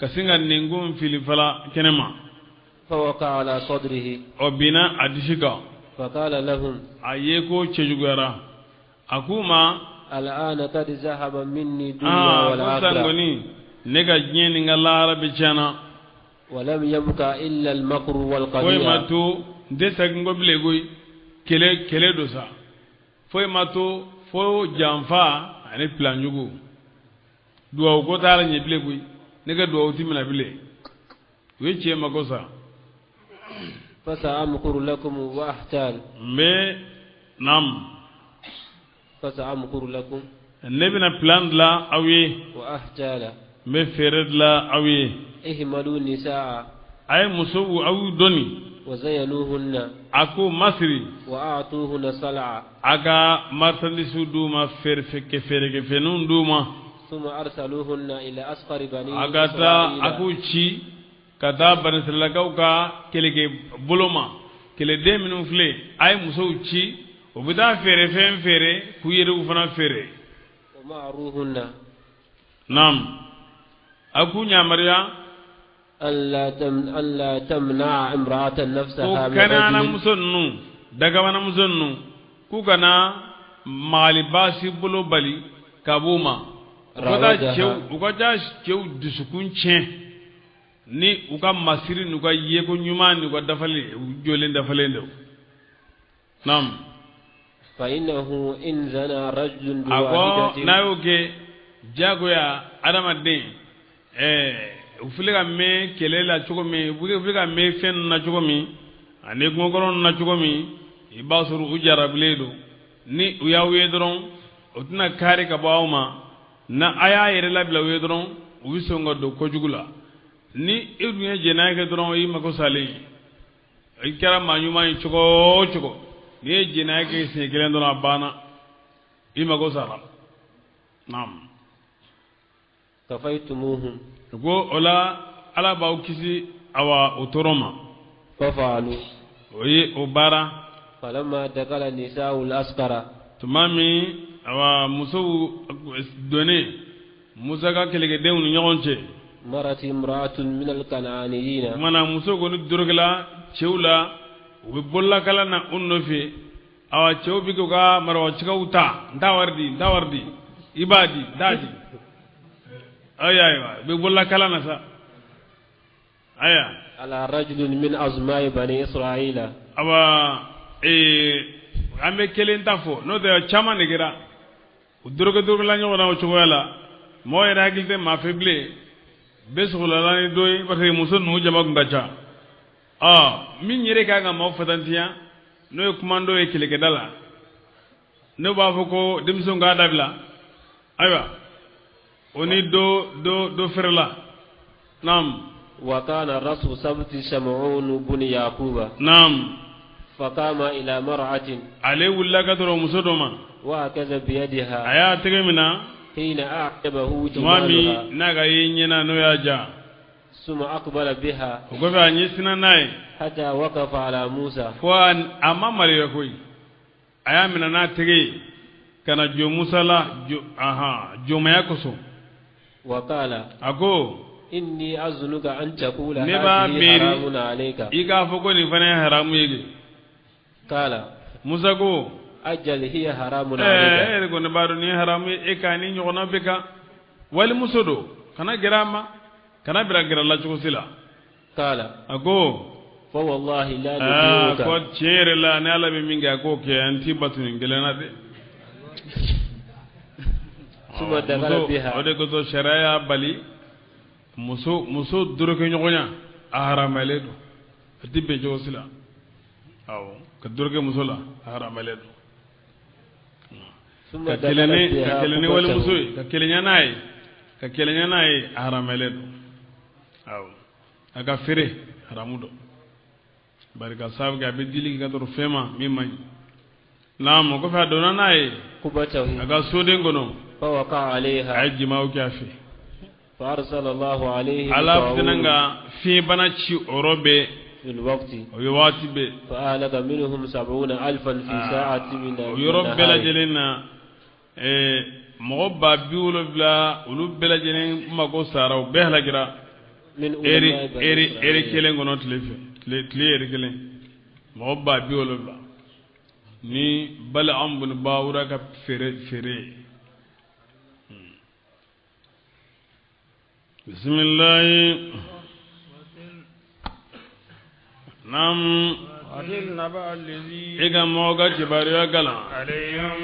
ka sin ka nenkun filifala kɛnɛ ma فوقع على صدره o binna a disi kan فقال لهم a ye ko cɛjuguyara a k'u ma الآن قد ذهب مني الدنيا ko والآخرة sangoni ne ka diɲɛ ni ka lahara bɛ tiɲɛna ولم يبقى إلا المكر foyi ma والقضية to n tɛ segin ko bilen koyi kɛlɛ do sa foyi ma to fo janfa ani pilanjugu duwawu ko taara ɲɛ bile koyi ne ka duwawu ti mina bile u ye tiɲɛ ma ko sa فسأمكر لكم وأحتال mais naam فسأمكر لكم ne bɛna plan dilan aw ye وأحتال n bɛ fɛɛrɛ dilan aw ye اهملوا النساء a ye musow aw y'u dɔnni وزينوهن a ko masiri وأعطوهن صلعا a ka marchandise d'u ma feerekɛfɛnninw d'u ma ثم أرسلوهن إلى أسقر بني a ka taa a إسرائيل k'u ci ka taa banisiralakaw ka kɛlɛkɛ bolo ma kɛlɛden minnu filɛ a ye musow ci u bɛ taa feere fɛn feere k'u yɛrɛw fana feere ومعروهن naam a k'u yamaruya ألا تمنع امرأة ko نفسها من kɛnɛyana رجل muso ninnu dagabana muso ninnu k'u kana magali baasi bolo bali ka b'u ma u ka taa cɛw dusukun tiɲɛ ni u ka masiri n'u ka yeko ɲuman n'u ka dafalen u jɔlen dafalen do naam فإنه إن زنى رجل a ko بواحدة n'a y'o kɛ jagoya adamaden u filɛ ka mɛn kɛlɛ la cogo min u filɛ ka mɛn fɛn ninnu na cogo min ani kungokɔrɔ ninnu na cogo min i b'a sɔrɔ u jarabilen do ni u y'aw ye dɔrɔn o tɛna kari ka bɔ aw ma na a y'a yɛrɛ labila u ye dɔrɔn u bɛ sɔn ka don kojugu la ni e dun ye jɛnɛya kɛ dɔrɔn i mako salen i kɛra maa ɲuman ye cogo o cogo n'i ye jɛnɛya kɛ siɲɛ kelen dɔrɔn a banna i mako sara naam كفيتموهم ko o la ala b'aw kisi awa o tɔɔrɔ ma ففعلوا o ye o baara فلما دخل النساء الأسقر tuma min awa musow donnen musa ka kɛlɛkɛdenw ni ɲɔgɔn cɛ مرت امرأة من الكنعانيين kumana muso kɔni dorogela cɛw la u bɛ bololakala na u nɔfɛ awa cɛw bɛ k'u ka marawacikaw ta n t'a wari di i b'a di n t'a di ayiwa u bɛ bololakala na sa aya على رجل من أزماء بني إسرائيل awa an bɛ kelen ta fɔ n'o tɛ caman de kɛra u dorogela ɲɔgɔn na o cogoya la mɔgɔ yɛrɛ hakili tɛ maa fɛ bilen bɛ sɔgɔlala ni dɔ ye parce que muso ninnu jama kun ka ca min yɛrɛ kan ka maaw fatantiya n'o ye kumando ye kɛlɛkɛda la ne b'a fɔ ko denmisɛnw k'a dabila ayiwa o ni dɔ fɛrɛla naam وكان رسول سبت شمعون بن يعقوب naam فقام إلى مرأة ale wulila ka sɔrɔ muso dɔ ma وهكذا a بيدها y'a tɛgɛ minɛ حين أعجبه tuma min جمالها n'a ka ye ɲɛna n'o y'a ja ثم أقبل بها o kɔfɛ a ɲɛsina n'a ye حتى وقف على موسى fo a ma maloya koyi a y'a minɛ n'a tɛgɛ ye ka na jɔ musa la jɔnmaya kosɔn وقال a ko إني أظنك أن تقول ne b'a هذه miiri حرام عليك i k'a fɔ ko nin fana ye haramu ye kɛ قال musa ko أجل هي حرام e عليك yɛrɛ ko ne b'a dɔn nin ye haramu ye e ka ni ɲɔgɔnna bɛ kan wali muso don kana gɛrɛ a ma kana bila gɛrɛla cogo si la قال a ko فوالله لا ko نطيعك tiɲɛ yɛrɛ la ni ala bɛ min kɛ a k'o kɛ an t'i batu nin kelen na dɛ ثم دخل بها o de kosɔn sariya y'a bali muso dorokɛ ɲɔgɔnya a haramalen don a tɛ bɛn cogo si la awɔ ka dorokɛ muso la a haramalen don ثم ka دخل kɛlɛ ni walimuso بها ye ka kɛlɛɲɛ n'a ye a haramalen don awɔ a ka feere haramu don bari ka sababu kɛ a bɛ dili kɛ ka sɔrɔ fɛn ma min man ɲi naam o kɔfɛ a donna n'a ye قبته a ka soden kɔnɔ فوقع a عليها ye jimaw kɛ a fɛ فأرسل الله عليه ala tɛna طاعون ka fiɲɛbana ci o yɔrɔ bɛɛ في الوقت o ye waati bɛɛ فأهلك منهم 70,000 في ساعة من o yɔrɔ bɛɛ النهار lajɛlen na mɔgɔ 70,000 olu bɛɛ lajɛlen mako sara o bɛɛ halakira من علماء بني eri إسرائيل kelen kɔnɔ tile fɛ tile eri kelen mɔgɔ 70,000 ni bali an buni bawura ka feere bisimilayi naam وأتي النبأ الذي i ka mɔgɔ ka kibaruya kalan عليهم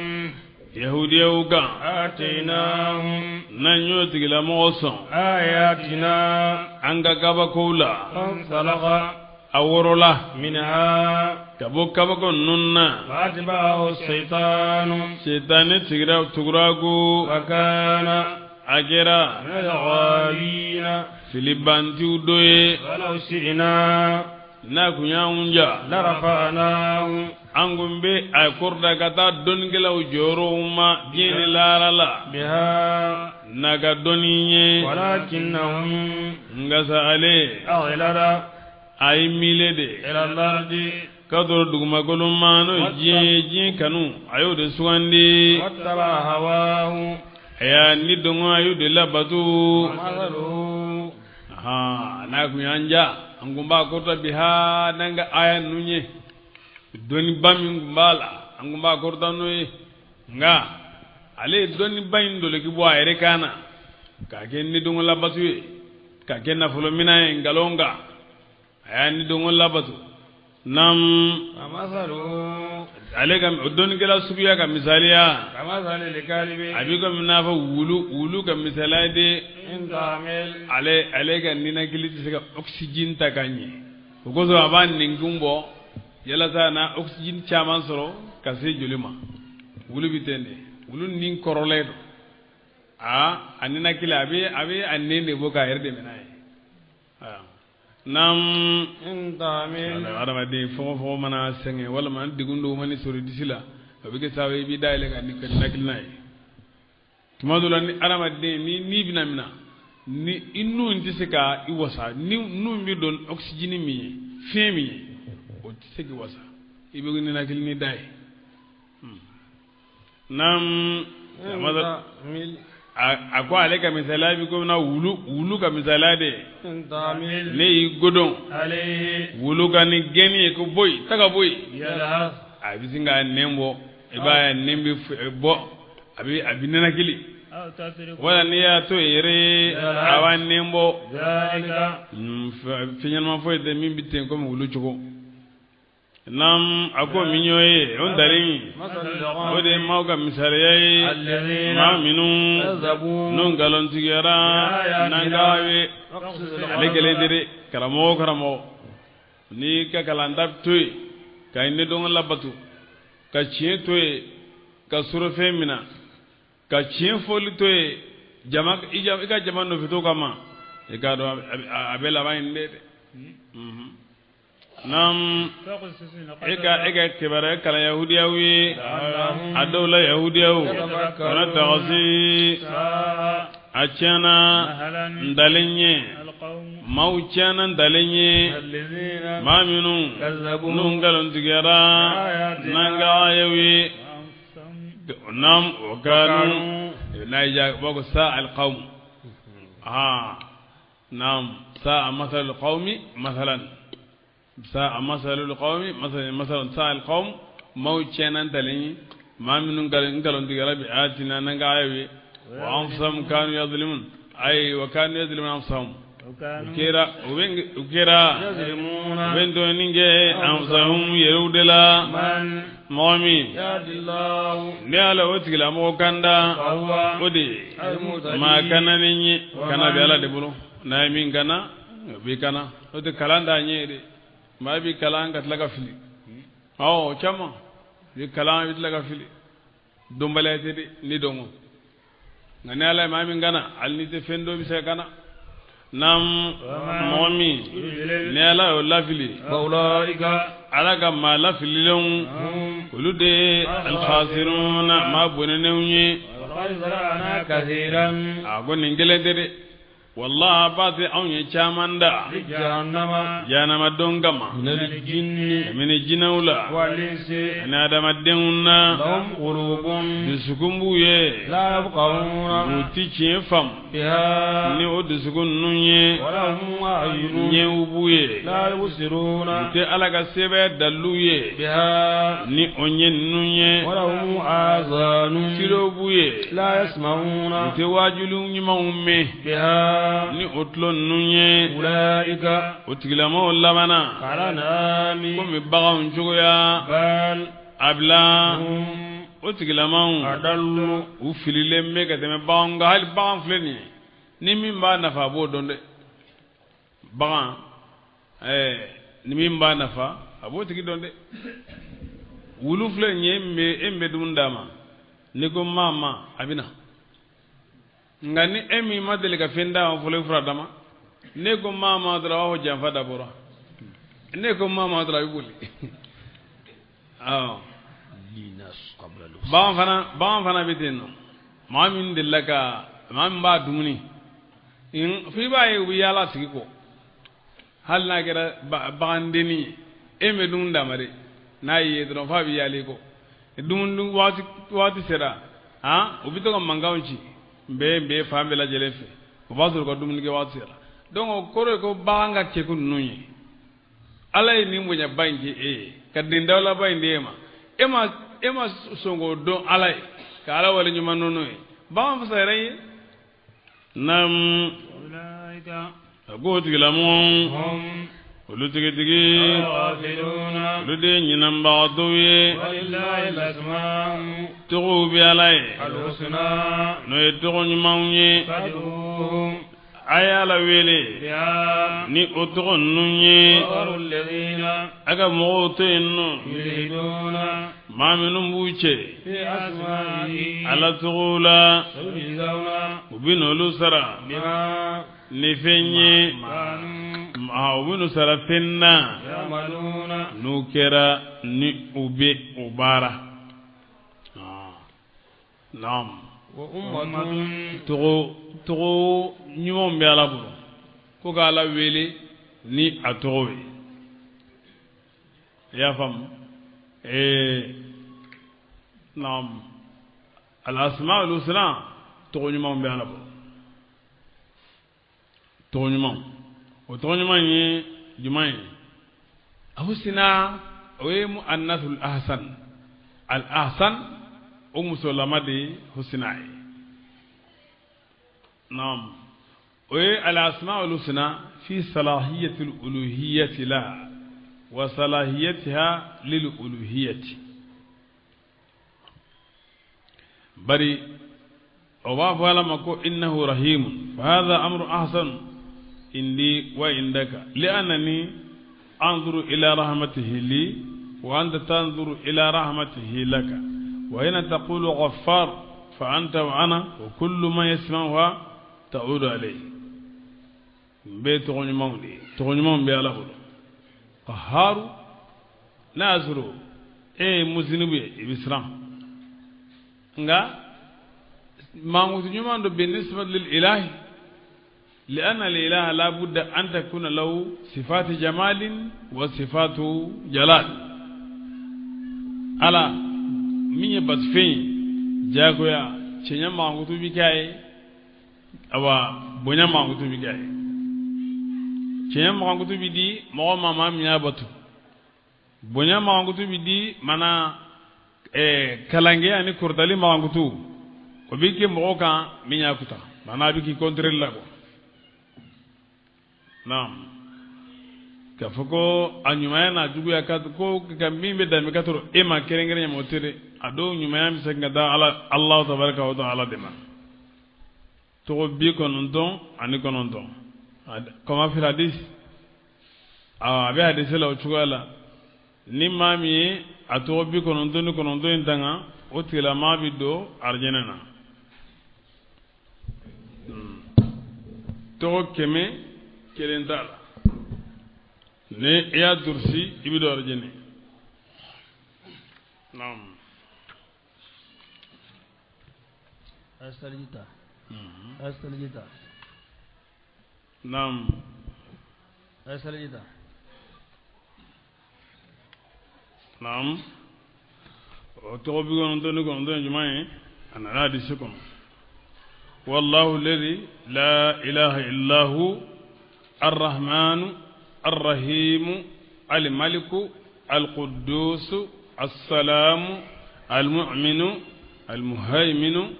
yahudiyaw kan آتيناهم nan y'o tigila mɔgɔ sɔn آياتنا an ka kabakow la فانسلخ a worola منها ka bɔ kabako ninnu na فأتبعه الشيطان sitani tugurago وكان a kɛra من الغاوين filibantiw dɔ ye ولو شئنا n'a kun y'anw ja لرفعناه an kun bɛ a kɔrɔda ka taa dɔnnikɛlaw jɔyɔrɔw ma diɲɛ ni lahara la بها n'a ka dɔnni ye ولكنهم nka sa ale أغلل a ye miile de إلى الأرض ka sɔrɔ dugumakolo ma n'o ye diɲɛ kanu a y'o de sugandi واتبع هواه a y'a ni dɔngɔ a y'o de labato ومثله n'a kun y'an ja an kun b'a kɔrɔta bi ha n'an ka aya ninnu ye dɔnniba min kun b'a la an kun b'a kɔrɔta n'o ye nka ale ye dɔnniba in doloki bɔ a yɛrɛ kan na k'a kɛ ni dɔngɔ labato ye k'a kɛ nafolo mina ye nkalon kan a y'a ni dɔngɔ labato nam ومثله ale ka dɔnnikɛla suguya ka misaliya كمثل الكلب a b'i komi n'a fɔ wulu ka misaliya de إن تعمل ale ka ninakili tɛ se ka oxygène ta ka ɲɛ o kosɔn a b'a ninkun bɔ yalasa na oxygène caman sɔrɔ ka se joli ma wulu bi ten de wulu nin kɔrɔlen don a ninakili a bɛ a nin de bɔ k'a yɛrɛ dɛmɛ n'a ye nam إن تعمل adamaden fɔngɔ fɔngɔ mana sɛgɛn walima degun dɔw ma ni sɔrɔ disi la a bɛ kɛ sababu ye i b'i dayɛlɛ ka ninakili n'a ye tuma dɔ la ni adamaden ni bɛna mina ni i nun tɛ se ka i wasa ni nun bɛ don oxygène min ye fiɲɛ min ye o tɛ se k'i wasa i bɛ ninakili ni da ye nam a ko ale ka misaliya bi komi na wulu ka misaliya de إن تعمل ne y'i godon عليه wulu ka ni gɛnni ye ko boyi taga boyi يلهث a bɛ sin k'a nɛn bɔ i b'a ye nɛn bɛ bɔ a bɛ ninakili أو تترك wala n'i y'a to yen yɛrɛ a b'a nɛn bɔ ذلك fɛn ɲɛnama foyi tɛ min bɛ ten komi wulu cogo nam a ko min y'o ye o dalen مثل o de ye maaw ka misaliya ye الذين maa minnu كذبوا n'u nkalontigɛra n'an ka ye ale kɛlen tɛ dɛ karamɔgɔ o karamɔgɔ n'i ka kalanta to yen ka ne dɔn labato ka tiɲɛ to yen ka sorofɛn minɛ ka tiɲɛ fɔli to yen i ka jama nɔfɛtɔ kama i k'a dɔn a bɛ laban yen dɛ nam e ka kibaruya kalan yahudiyaw ye a dɔw la yahudiyaw kana tagasi a tiɲɛna ntalen ye maaw tiɲɛna ntalen ye الذين maa minnu n'u nkalontigɛra n'an ka ayaw ye nam o kanu n'a ye ja bɔ ko sa alqawm nam sa masal alqawmi masalan sa masal alqawmi masalan sa alqawm maaw tiɲɛna ntalen ye maa minnu nkalontigɛra bi ayatina n'an ka ayaw ye wa anfusahum kanu yadlimun ay wa kanu yadlimun anfusahum ukera يظلمون bendoninge anfusahum yeru de la من mɔgɔ min يهد الله ni ala o tigila mɔgɔ kanda فهو o de maa kana ni ɲɛ kana bɛ ala de bolo n'a ye min kana o b'i kana o tɛ kalan t'a ɲɛ de maa b'i kalan ka tila ka fili o caman b'i kalan i bɛ tila ka fili dɔnbaliya tɛ de ni dɔnko nka ni ala ye maa min kana hali ni tɛ fɛn dɔ bɛ se ka kana nam mɔgɔ min ni ala y'o lafili فأولئك ala ka maa lafililenw olu de ye alkhasiruna maa bɔnɛnenw ye وقد زرعنا كثيرا a ko nin kelen tɛ dɛ wallahi ba tɛ anw ye caman da لجهنم jahanamadenw kama من الجن kabini jinɛw la والإنس ani adamadenw na لهم قلوب dusukun b'u ye لا يفقهون u ti tiɲɛ faamu بها ni o dusukun ninnu ye ولهم أعين ɲɛw b'u ye لا يبصرون u tɛ ala ka sɛbɛn dalilu ye بها ni o ɲɛ ninnu ye ولهم آذان tulow b'u ye لا يسمعون u tɛ wajulu ɲumanw mɛn بها ni o tulo ninnu ye أولئك o tigilamɔgɔw labana كالأنعام komi baganw cogoya بل a bila هم o tigilamanw adallu u fililen bɛ ka tɛmɛ bagan nka hali bagan filɛ nin ye ni min b'a nafa a b'o dɔn dɛ bagan ni min b'a nafa a b'o tigi dɔn dɛ wulu filɛ nin ye e min bɛ dumuni d'a ma ni ko maama a bɛ na nka ni e min ma deli ka fɛn d'a ma fɔlɔ i fura d'a ma ne ko maama dɔrɔn a b'a fɔ janfa da bɔra ne ko maama dɔrɔn a bɛ boli bagan fana bɛ ten nɔ maa min delila ka maa min b'a dumuni fo i b'a ye u bɛ yaala sigi kɔ hali n'a kɛra bagandenni ye e min bɛ dumuni d'a ma dɛ n'a ye dɔrɔn f'a bɛ yaala i kɔ dumuni waati sera u bɛ to ka mankanw ci n bɛ fan bɛɛ lajɛlen fɛ o b'a sɔrɔ u ka dumunikɛ waati sera donc o kɔrɔ ye ko bagan ka kɛko ninnu ye ala ye nin bonyaba in kɛ e ye ka den dawulaba in di e ma e ma sɔn k'o dɔn ala ye ka ala wale ɲuman n'o ye bagan fasa yɛrɛ ye nam a ko o tigilamɔgɔ olu tigitigi olu de ye ɲinanbagatɔw ye tɔgɔw bɛ ala ye n'o ye tɔgɔ ɲumanw ye a ye ala wele ni o tɔgɔ ninnu ye a ka mɔgɔw to yen nɔ maa minnu b'u cɛ ala tɔgɔw la u bɛ n'olu sara ni fɛn ye u bɛ n'u sara fɛn na n'u kɛra ni u bɛ o baara naam tɔgɔ ɲumanw bɛ ala bolo ko ka ala wele ni a tɔgɔ ye i y'a faamu naam al-asmaa ul-husna tɔgɔ ɲumanw bɛ ala bolo tɔgɔ ɲumanw o tɔgɔ ɲuman ye jumɛn ye al-husna o ye mu'annathul ahsan al-ahsan o musolama de ye husna ye naam o ye al-asmaa ul-husna fi salahiyatil uluhiyyati la wa salahiyatiha lil uluhiyyati bari o b'a fɔ ala ma ko innahu rahimun fa hadha amru ahsan indi wa indaka li'annani anzuru ila rahmatihi li wa anta tanzuru ila rahmatihi laka wa hina taqulu ghaffar fa anta wa ana wa kullu man yasma'uha ta'udu alayhi be tɔgɔ ɲumanw bɛ ala bolo qaharu nazuru musinibu ye i bɛ siran nga mangutu ɲuman do بالنسبة للإله لأن الإله لا بد أن تكون له صفات جمال وصفات جلال على من يبصفين جاكويا شنيا mangutu بكاي أوا بنيا mangutu بكاي شنيا mangutu بدي ما ماما ميا بتو بنيا mangutu بدي منا kalange ani kordali mangutu o bi ke mɔgɔ kan min y'a kuta mana bi ki contrôle la ko naam ka fɔ ko a ɲumanya n'a juguya ka ko ka min bɛ danbe ka sɔrɔ e ma kɛrɛnkɛrɛn ɲama o tɛ dɛ a dɔw ɲumanya bɛ se ka da ala tabaraka wa taala de ma tɔgɔ 99 kɔma fil hadis a bɛ hadisi la o cogoya la ni maa min ye a tɔgɔ 99 in tanga o tigilama bi don arijɛnɛ na tɔgɔ 100 t'a la ni i y'a durusi i bi don arijɛnɛ naam naam naam o tɔgɔ 99 jumɛn ye a nana hadisi kɔnɔ والله الذي لا إله إلا هو الرحمن الرحيم الملك القدوس السلام المؤمن المهيمن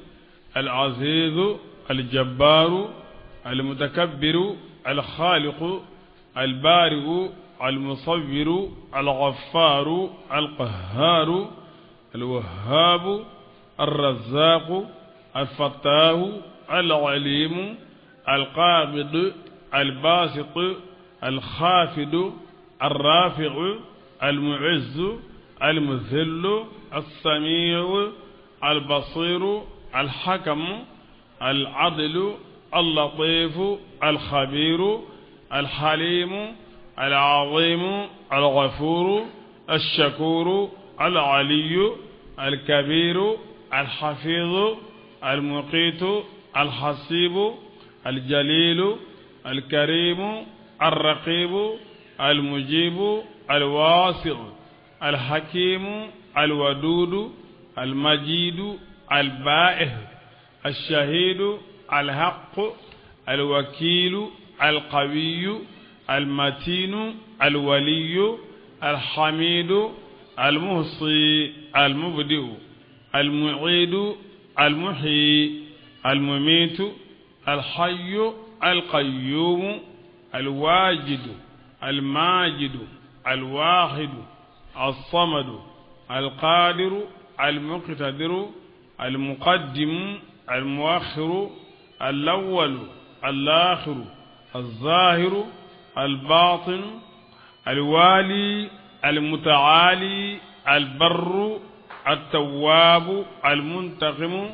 العزيز الجبار المتكبر الخالق البارئ المصور الغفار القهار الوهاب الرزاق الفتاه العليم القابض الباسط الخافض الرافع المعز المذل السميع البصير الحكم العدل اللطيف الخبير الحليم العظيم الغفور الشكور العلي الكبير الحفيظ المقيت الحسيب الجليل الكريم الرقيب المجيب الواسع الحكيم الودود المجيد البائه الشهيد الحق الوكيل القوي المتين الولي الحميد المحصي المبدئ المعيد المحيي المميت الحي القيوم الواجد الماجد الواحد الصمد القادر المقتدر المقدم المؤخر الأول الآخر الظاهر الباطن الوالي المتعالي البر التواب المنتقم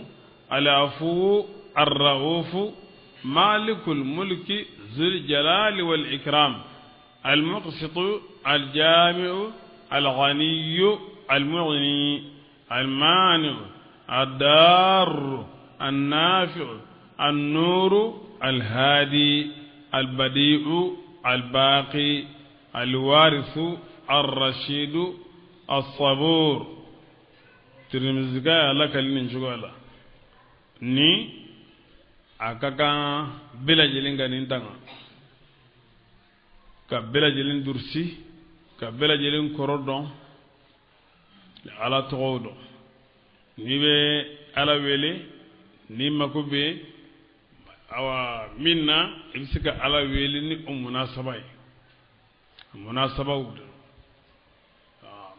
العفو الرؤوف مالك الملك ذو الجلال والإكرام المقسط الجامع الغني المغني المانع الدار النافع النور الهادي البديع الباقي الوارث الرشيد الصبور ترمزقا لك لنشغالا ni akaka bela jelin ganin tanga ka bela jelin dursi ka bela jelin korodon ala togodo ni be ala wele ni makube awa minna ibsika ala wele ni munasabay munasabaw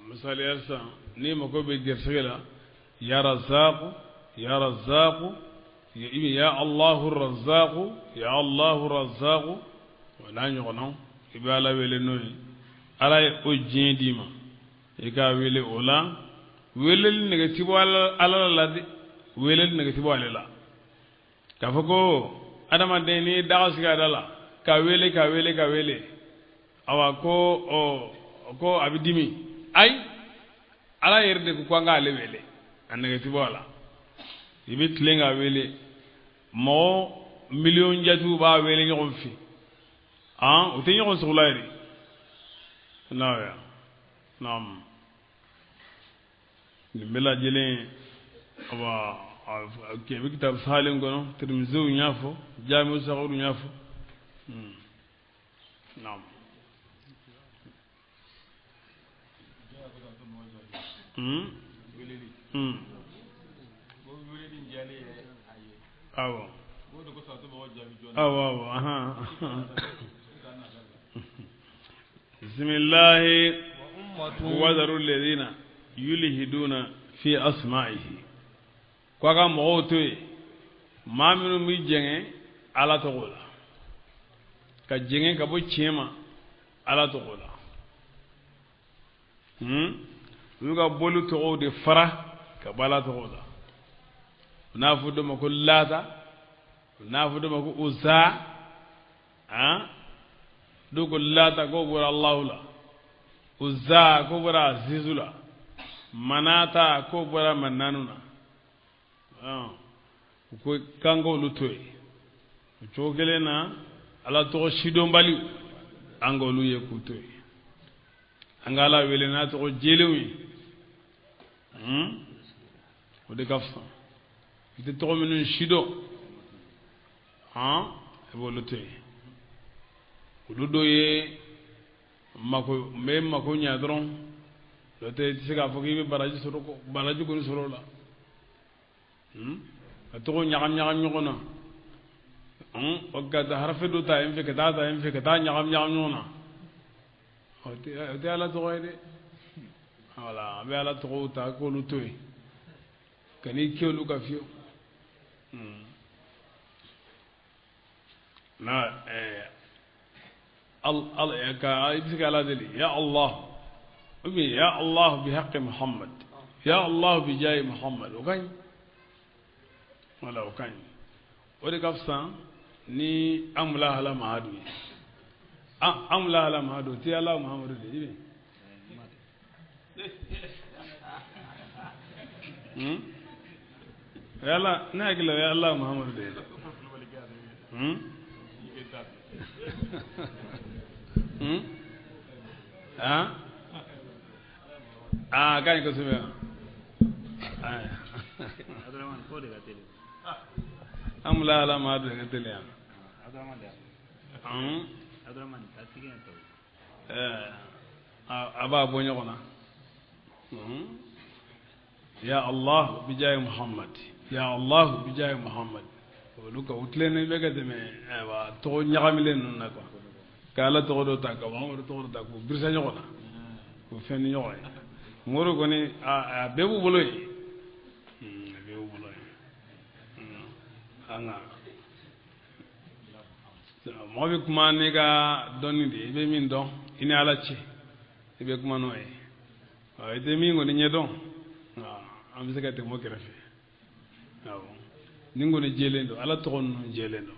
misali yasa ni makube gersegela ya razzaq يا رزاق يا الله الرزاق يا الله الرزاق ولا يغنو يبالا ويلنوي على اوجين ديما يكا ويلي اولا ويلل نيغتيبو على لا دي ويلل نيغتيبو على لا كافكو ادم ديني داسغا دالا كا ويلي اوا كو ابيديمي اي على يرد كو غا لي ويلي ان نيغتيبو على ibe tlenga wele mo million jatu ba wele ñom fi o te ñom sulayri nawa nam ni mela jele wa ke bi kitab salim gono tirmizi ñafo jami saxuru ñafo nam awo aha bismillahi wa darul ladina yulhiduna fi asma'ihi kwa ga moto ma minu mi jenge ala to gola ka jenge ka bo chema ala to gola wi ga bolu to de fara ka bala to gola nafudo mako lata nafudo mako uza dugo lata ko bura allah la uza ko bura azizula manata ko bura mananuna ko kango lutoy chogelena ala to shido mbali angolu yekutoy angala welena to jelewi o de kafsa ite to minun shido evoluté ludo ye mako me mako nya dron do te siga foki be baraji soro ko baraji ko soro la to nyagam nyona o ga da harfe do ta en fe ka ta nyagam nyona o te ala to de wala be ala to ta ko lu toy kani kelu ka fiyo na ka ibsika ala dali ya Allah ubi ya Allah bi haqqi Muhammad ya Allah bi jayi Muhammad okay wala okay wadi kafsan ni amla hala mahadu amla hala mahadu ti Allah Muhammadu de ibe yalla na gila ya Allah Muhammadu de kan ko sebe Abdurrahman ko de gatele amla hala mahadu de gatele Abdurrahman tasige to aba bonyo kona ya Allah bijay Muhammad ya Allah bijay Muhammad luka utlene bega deme wa to nyagamile non nako kala to do ta ko mo to do ta ko birsa nyokona ko fen nyoy ngoro goni a bebu boloy bebu boloy anga mo be kuma ne ga donni de be min don ina ala ci be kuma no e ay de mi ngoni nyedon am bisa te mo kerafe aw ningo ne jelendo ala to on jelendo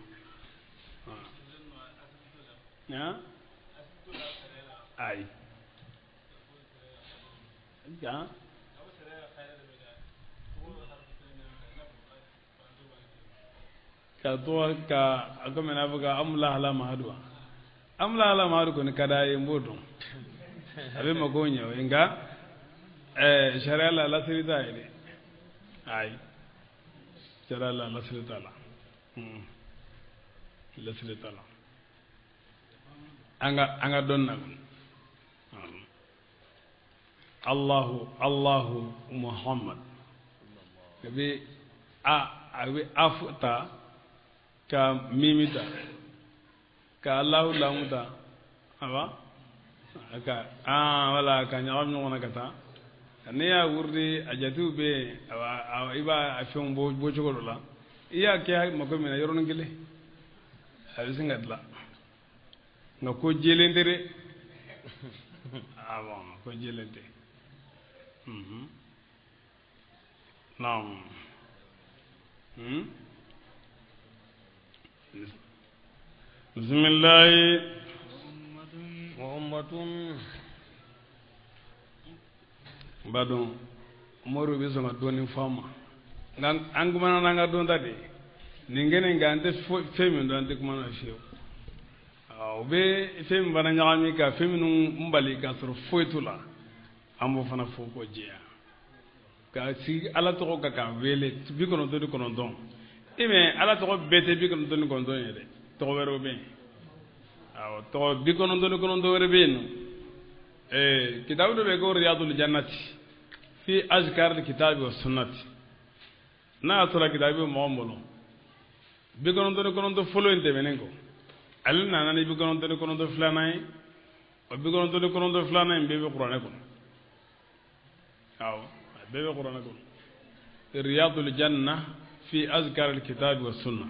ya ay ya ka to ka agome na buga amla hala mahadu ko ne kada ye mbodo abe magonyo inga sharia la sirita ile ay sharia la sirita la sirita la anga donna Allahu Muhammad kabe awe afuta ka mimita ka Allahu lamuta aba aka wala ka nyawam nyona kata ne ya wurdi ajatu be iba afon bo chogolo la iya ke mako mena yorono gele abisinga dla ngako jelendere bon ko jelende naam bismillah Muhammadun badon moru be zonga doni fama ngan angumana nanga don dade ningene ngante femi don ante kuma na fiyo be femi bana nyami ka femi num mbali ka soro foitula ambo fana fo ko jeya ka si ala to ka ka wele bi kono do kono don ime ala to bete bi kono do kono don yede to wero be to bi kono do wero be no kitabu do be go riyadul jannati fi azkar alkitabi was sunnati na tora kitabu muhammadu bi kono do folo inte benengo alna nani bi kono do flanay o bi kono do flanay be qur'an ko be qur'an ko riyadul janna fi azkar alkitabi was sunna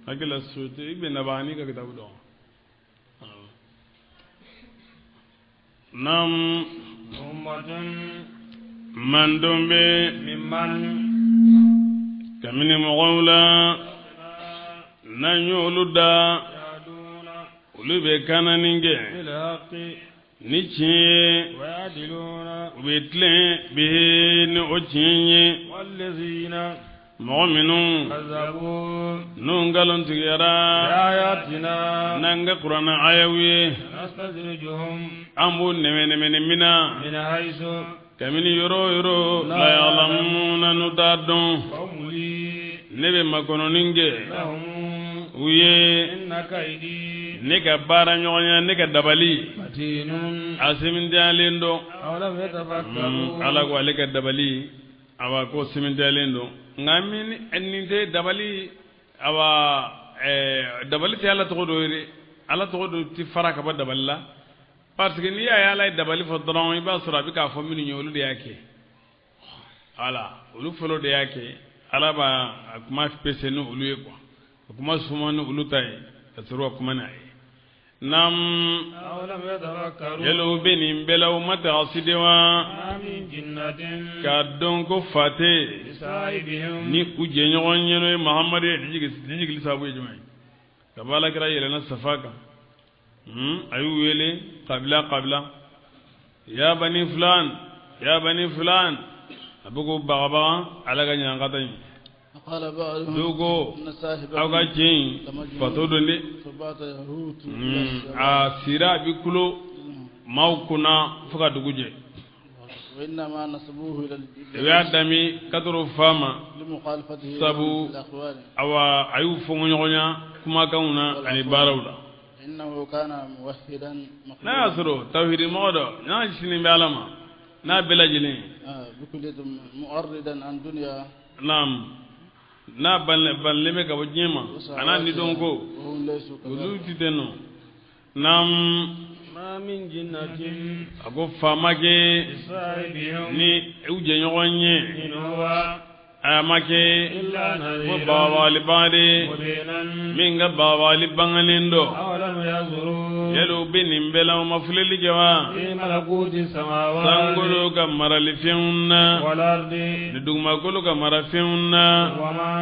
akila suti ibn nabani ka kitabu do nam Muhammadun man dombe mimman kamini mawla nanyuluda yaduna ulube kananinge bil haqqi nichi ويعدلون witle bihin ochinye والذين mu'minun كذبوا nungalon tigera بآياتنا nanga qur'ana ayawi نستدرجهم ambu nemene mina من حيث kamini yoro la ya'lamuna nutadon قولي nebe makono ninge لهم uye إن كيدي ne ka bara nyonya ne ka dabali متين asimin dalendo أولم يتفكروا ala ko ale ka dabali awa ko simin dalendo ngamin enninte dabali awa dabali te ala to do ire ala to do ti faraka ba daballa parce que n'i y'a ye ala ye dabali fɔ dɔrɔn i b'a sɔrɔ a bɛ k'a fɔ minnu ye olu de y'a kɛ voilà olu fɔlɔ de y'a kɛ ala b'a a kuma pese ni olu ye quoi a kuma suma ni olu ta ye ka sɔrɔ ka kuma n'a ye nam أولم يتفكروا yalo bɛ nin bɛɛ la o ma taa sidi wa ما من جنة k'a dɔn ko fa tɛ بصاحبهم ni u jɛɲɔgɔn ye n'o ye mahamadu ye ni jigili sababu ye jumɛn ye ka bɔ alakira yɛlɛnna safa kan a y'u wele kabila ya bani fulan a bɛ ko bagabaga ala ka ɲankata ɲi قال بعضهم dɔw ko إن صاحبكم aw ka cɛ in fato don de فبات يهوت a sira a bɛ kulo maaw kunna fo ka dugu jɛ وإنما نسبوه إلى o y'a dami katoro fama لمخالفته sabu الأقوال awa a y'u fɔngɔ ɲɔgɔnya kumakanw na ani baaraw la إنه كان موحدا n'a y'a sɔrɔ tawhidi mɔgɔ dɔ n'a sini bɛ ala ma n'a bɛɛ lajɛlen بكل معرضا عن دنيا n'a banlen bɛ ka bɔ diɲɛ ma a n'a nidɔn ko وهم ليسوا olu كذلك ti tɛ nɔ naam ما من جنة a ko faama kɛ بصاحبهم ni u jɛɲɔgɔn ye إن هو a ma kɛ إلا ko نذير babaliban de مبينا min ka babali bangalen dɔ أولم ينظروا yalo bɛ nin bɛɛ la o ma filɛli kɛ wa في ملكوت السماوات sankolo ka maralifɛnw na والأرض ni dugumakolo ka marafɛnw na وما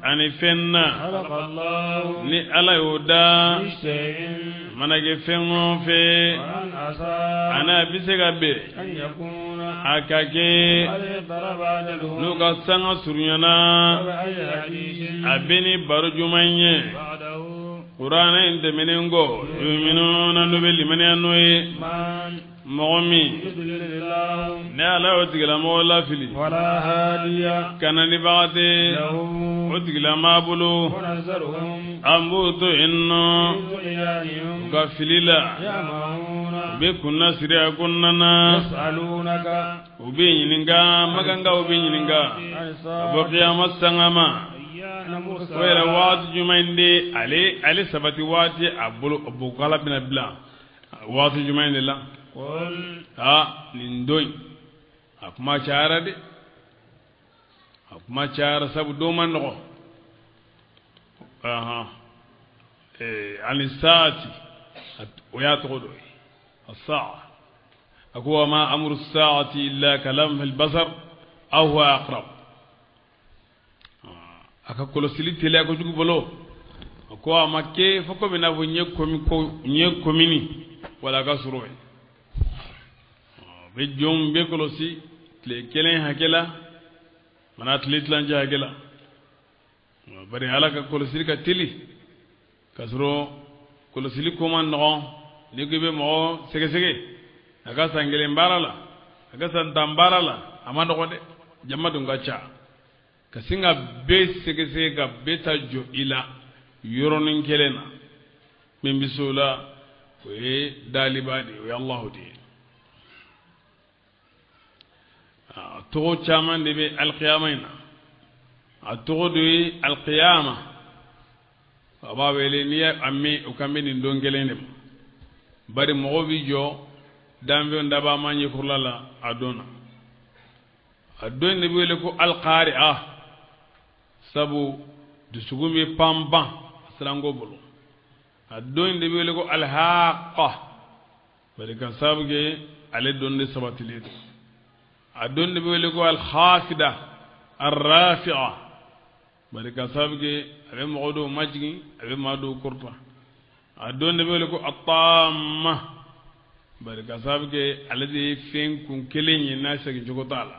ani fɛn na خلق الله ni ala y'o da من شيء mana kɛ fɛn o fɛn وأن عسى ana bɛ se ka bɛn أن يكون a ka kɛ قد اقترب أجلهم n'u ka sanga surunyana فبأي حديث a bɛ ni baro juman ye بعده kuranɛ in tɛmɛnen kɔ yuminuna n'u bɛ limaniya n'o ye من mɔgɔ min يضلل الله ne ala y'o tigilamɔgɔ lafili ولا هادي kananibaga tɛ له o tigilamaa bolo ونذرهم an b'o to yen nɔ في طغيانهم u ka fili la يعمهون u bɛ kunna siri a kɔnɔna na يسألونك u bɛ ɲininka magankaw bɛ ɲininka عن a الساعة bɔ kiyama sanga ma أيان o مرساها yɛrɛ waati jumɛn de ale sabati waati a bolo o bokala bɛna bila waati jumɛn de la قل nin don in a kuma cayara de a kuma cayara sabu don man nɔgɔ ani saati o y'a tɔgɔ dɔ ye a saa a ko wa ma amuru saati illa kalamhi albasar aw huwa aqrab a ka kɔlɔsili teliya kojugu bolo a ko a ma kɛ fo komi n'a fɔ n ye komini wala a ka sɔrɔ ye bɛ jɔnw bɛ kɔlɔsi tile kelen hakɛ la mana tile tilancɛ hakɛ la bari ala ka kɔlɔsili ka teli ka sɔrɔ kɔlɔsili ko man nɔgɔn n'i ko i bɛ mɔgɔ sɛgɛsɛgɛ a ka san kelen baara la a ka san tan baara la a ma nɔgɔn dɛ jama dun ka ca ka sin ka bɛɛ sɛgɛsɛgɛ ka bɛɛ ta jɔ i la yɔrɔnin kelen na min bɛ se o la o ye daliba de o ye alahu de ye togo caman de bɛ alqiyama in na a togo de ye alqiyama a b'a wele n'i ye a mɛn o kan bɛ nin don kelen de ma bari mɔgɔ bi jɔ danfɛnw daba ma ɲɛkurula la a don na a don de bɛ wele ko alqari'a sabu dusukun bɛ pan siranko bolo a don de bɛ wele ko alhaqa bari ka sababu kɛ ale don de sabatilen don a don de bɛ wele ko alkhafida arrafi'a bari ka sababu kɛ a bɛ mɔgɔ dɔw majigin a bɛ maa dɔw kɔrɔta a don de bɛ wele ko atamma bari ka sababu kɛ ale de ye fɛn kun kelen ye n'a segin cogo t'a la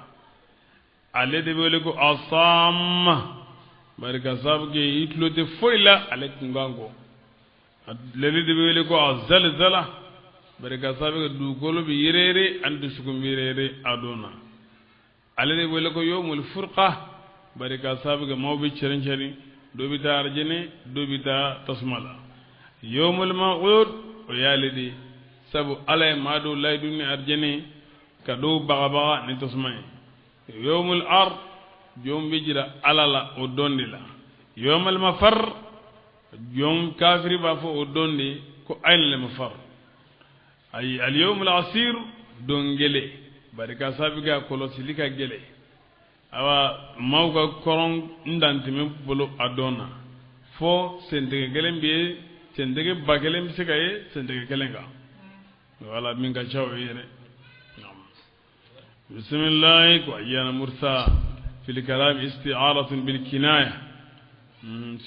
ale de bɛ wele ko asamma bari ka sababu kɛ i tulo tɛ foyi la ale kunkan kɔ ale de bɛ wele ko azalzala bari ka sababu kɛ dugukolo bɛ yɛrɛyɛrɛ ani dusukun bɛ yɛrɛyɛrɛ a don na ale de wele ko yawmul furqa bari ka sababu kɛ maaw bɛ cɛrin-cɛrin dɔ bɛ taa arijɛnɛ dɔ bɛ taa tasuma la yawmul maw'ud o y'ale de sabu ala ye maa dɔw layidu ni arijɛnɛ ka dɔw bagabaga ni tasuma ye yawmul ard jɔn bɛ jira ala la o don de la yawmul mafar jɔn kafiri b'a fɔ o don de ko ayna al mafar ay al yawmul asir don gele barika sabiga kolosili ka gele awa mawga koron ndantime bolo adona fo sendege gelen biye sendege bagelen bisikaye sendege gelenga wala min ka chaw yere bismillah wa ayyana mursa fil kalam isti'aratun bil kinaya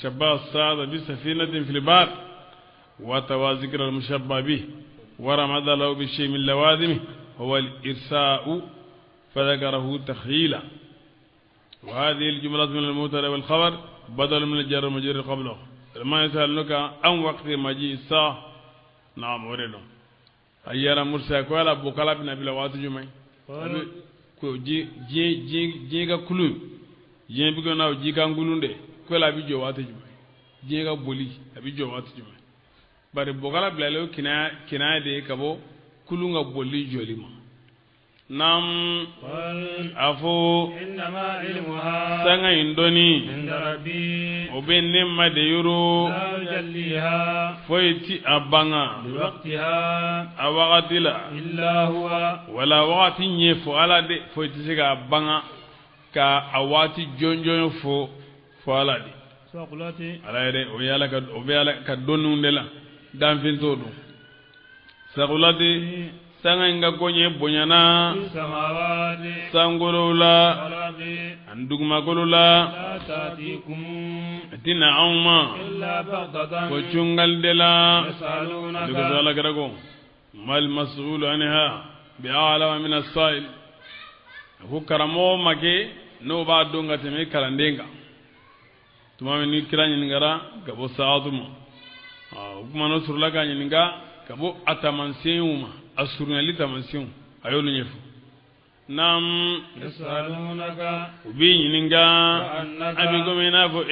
shabba as-saada bi safinatin fil bar wa tawazikra al mushabba bih ورمض له بشيء من لوازمه هو الإرساء فذكره تخيلا وهذه الجملة من المبتدا والخبر بدل من الجر والمجرور قبله ما يسألك عن وقت مجيء الساعة نعم ورده أيانا مرسى كوالا بوكالا بنا بلا وات جمعي كو جيغا كلو جين بيكو ناو جيغا نغولونde كوالا بيجو وات جمعي جيغا بولي بيجو وات جمعي bari bogala blalo kina de kabo kulunga bolli jolima nam afu innama ilmuha sanga indoni inda rabbi obenne made yuro la jalliha foyti abanga biwaqtiha awaqatila illa huwa wala waqti nyefo ala de foyti siga abanga ka awati jonjon fo ala de saqlati ala de o yala ka donunde la danfinto ɗum sahulade sanga nga goñe boñana samawati sangolowla aradi andugumagolola la tatikum tina awma illa baghdatan ko cungaldela yasalunaka dugusala karago mal mas'ulu anha bi a'lama min as-sa'il ko karamo make no ba donga teme kalandenga tuma ni kirani ngara gabo sa'atuma kuma no surla ka nyininga kabo atamansiuma asurnali tamansium ayolu nyefu nam yasalunaka ubi nyininga abi gomena fo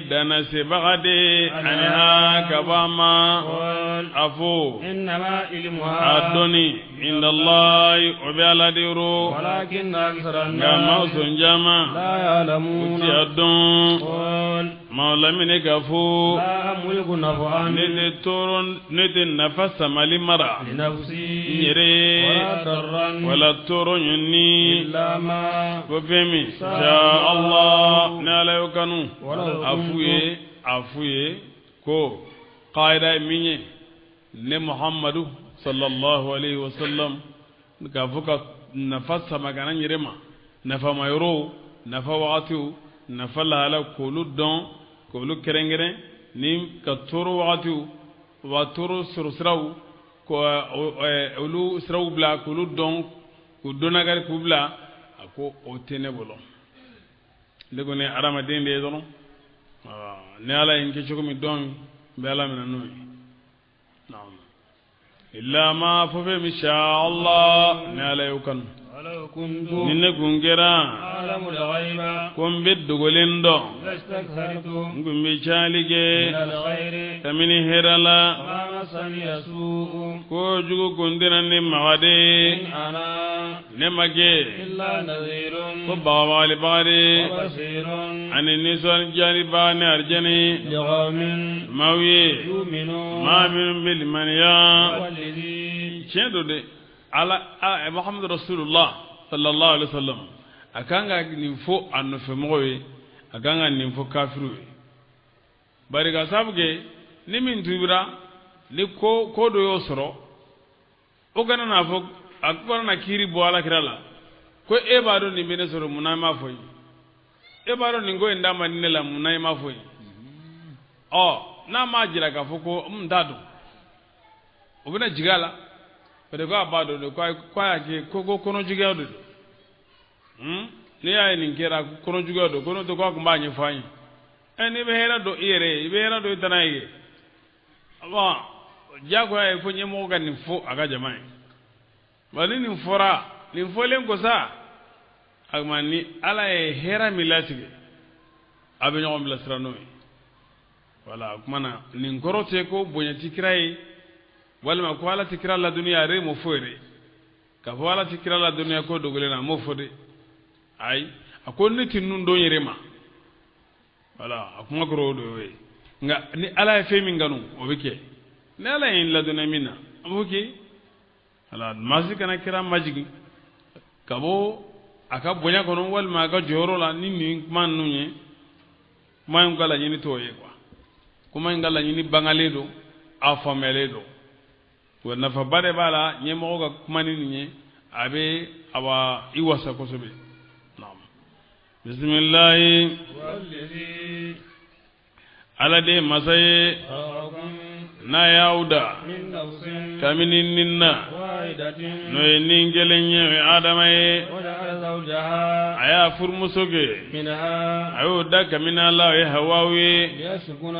dana se bagade anha kabama afu innama ilmuha adoni inda allah ubi aladiru walakin akthara ngama sonjama la ya'lamun uti adon mawla mine gafu la amliku naf'an nete nafasa mali mara linafsi nyere wala darran wala toro nyonni illa ma bofemi sha Allah nala yokanu wala afuye ko qaida minye ne Muhammadu sallallahu alaihi wasallam gafuka nafasa magana nyerema nafa mayro nafa waqtu nafa la kulu don kolu kerengere ni ka toro waqtu wa toro sursraw ko olu sraw bla kolu don ku donagar ku bla ako otene bolo lego ne arama dende dono ne ala en ke choko mi don be ala mena no naam illa ma fa bi sha Allah ne ala yukan ولو كنت ninne gungera أعلم الغيب kombe dogolendo لاستكثرت ngumbe chalige من الخير tamini herala وما مسني سوء ko jugo gondena ne mawade إن أنا ne mage إلا نذير ko bawali bare وبصير ani niswan jani bane arjani لقوم mawiye يؤمنون ma min bil man ya والذي chedo de ala Muhammad Rasulullah sallallahu alaihi wasallam akanga ninfo annofe mowe akanga ninfo kafiru bari ga sabge ni min tubira ni ko do yosro o gana na fo akbar na kiri bo ala kirala ko e bado ni bene soro munama foyi e bado ni ngo ndama ni la munama foyi na ma jira ka fo ko mdadu o bena jigala pede ko abado de kwa yake ko kono jigado ni ya ni kera kono jigado kono to ko mbanye fanyi eni be hera do ire be hera do tanaye aba jago ay fo nyemo ga ni fo aga jamai bali ni fora ni folen ko sa agmani ala e hera milatige abe nyom bilasrano wala kumana ni ngorote ko bonyati kirai walma ko ala tikra la dunya re mo fore ka fo ala tikra la dunya ko dogole na mo fode ay akon tin nun do nyerema wala akuma gro do we nga ni ala fe mi nganu o beke ne ala in la dunya mina amuki ala masi kana kira majigi kabo aka bonya kono wal ma ga joro la ni man nunye ma ngala nyini toye kwa kuma ngala nyini bangale do afamele do wona fa bare bala nyemo ga kumani nye abe awa iwasa kosobe naam bismillah والذي ala de masaye خلقكم na yauda من نفس kaminin ninna واحدة no ningelenye adamaye وجعل زوجها aya furmusoge منها ayo daga min Allah ya hawawi ليسكن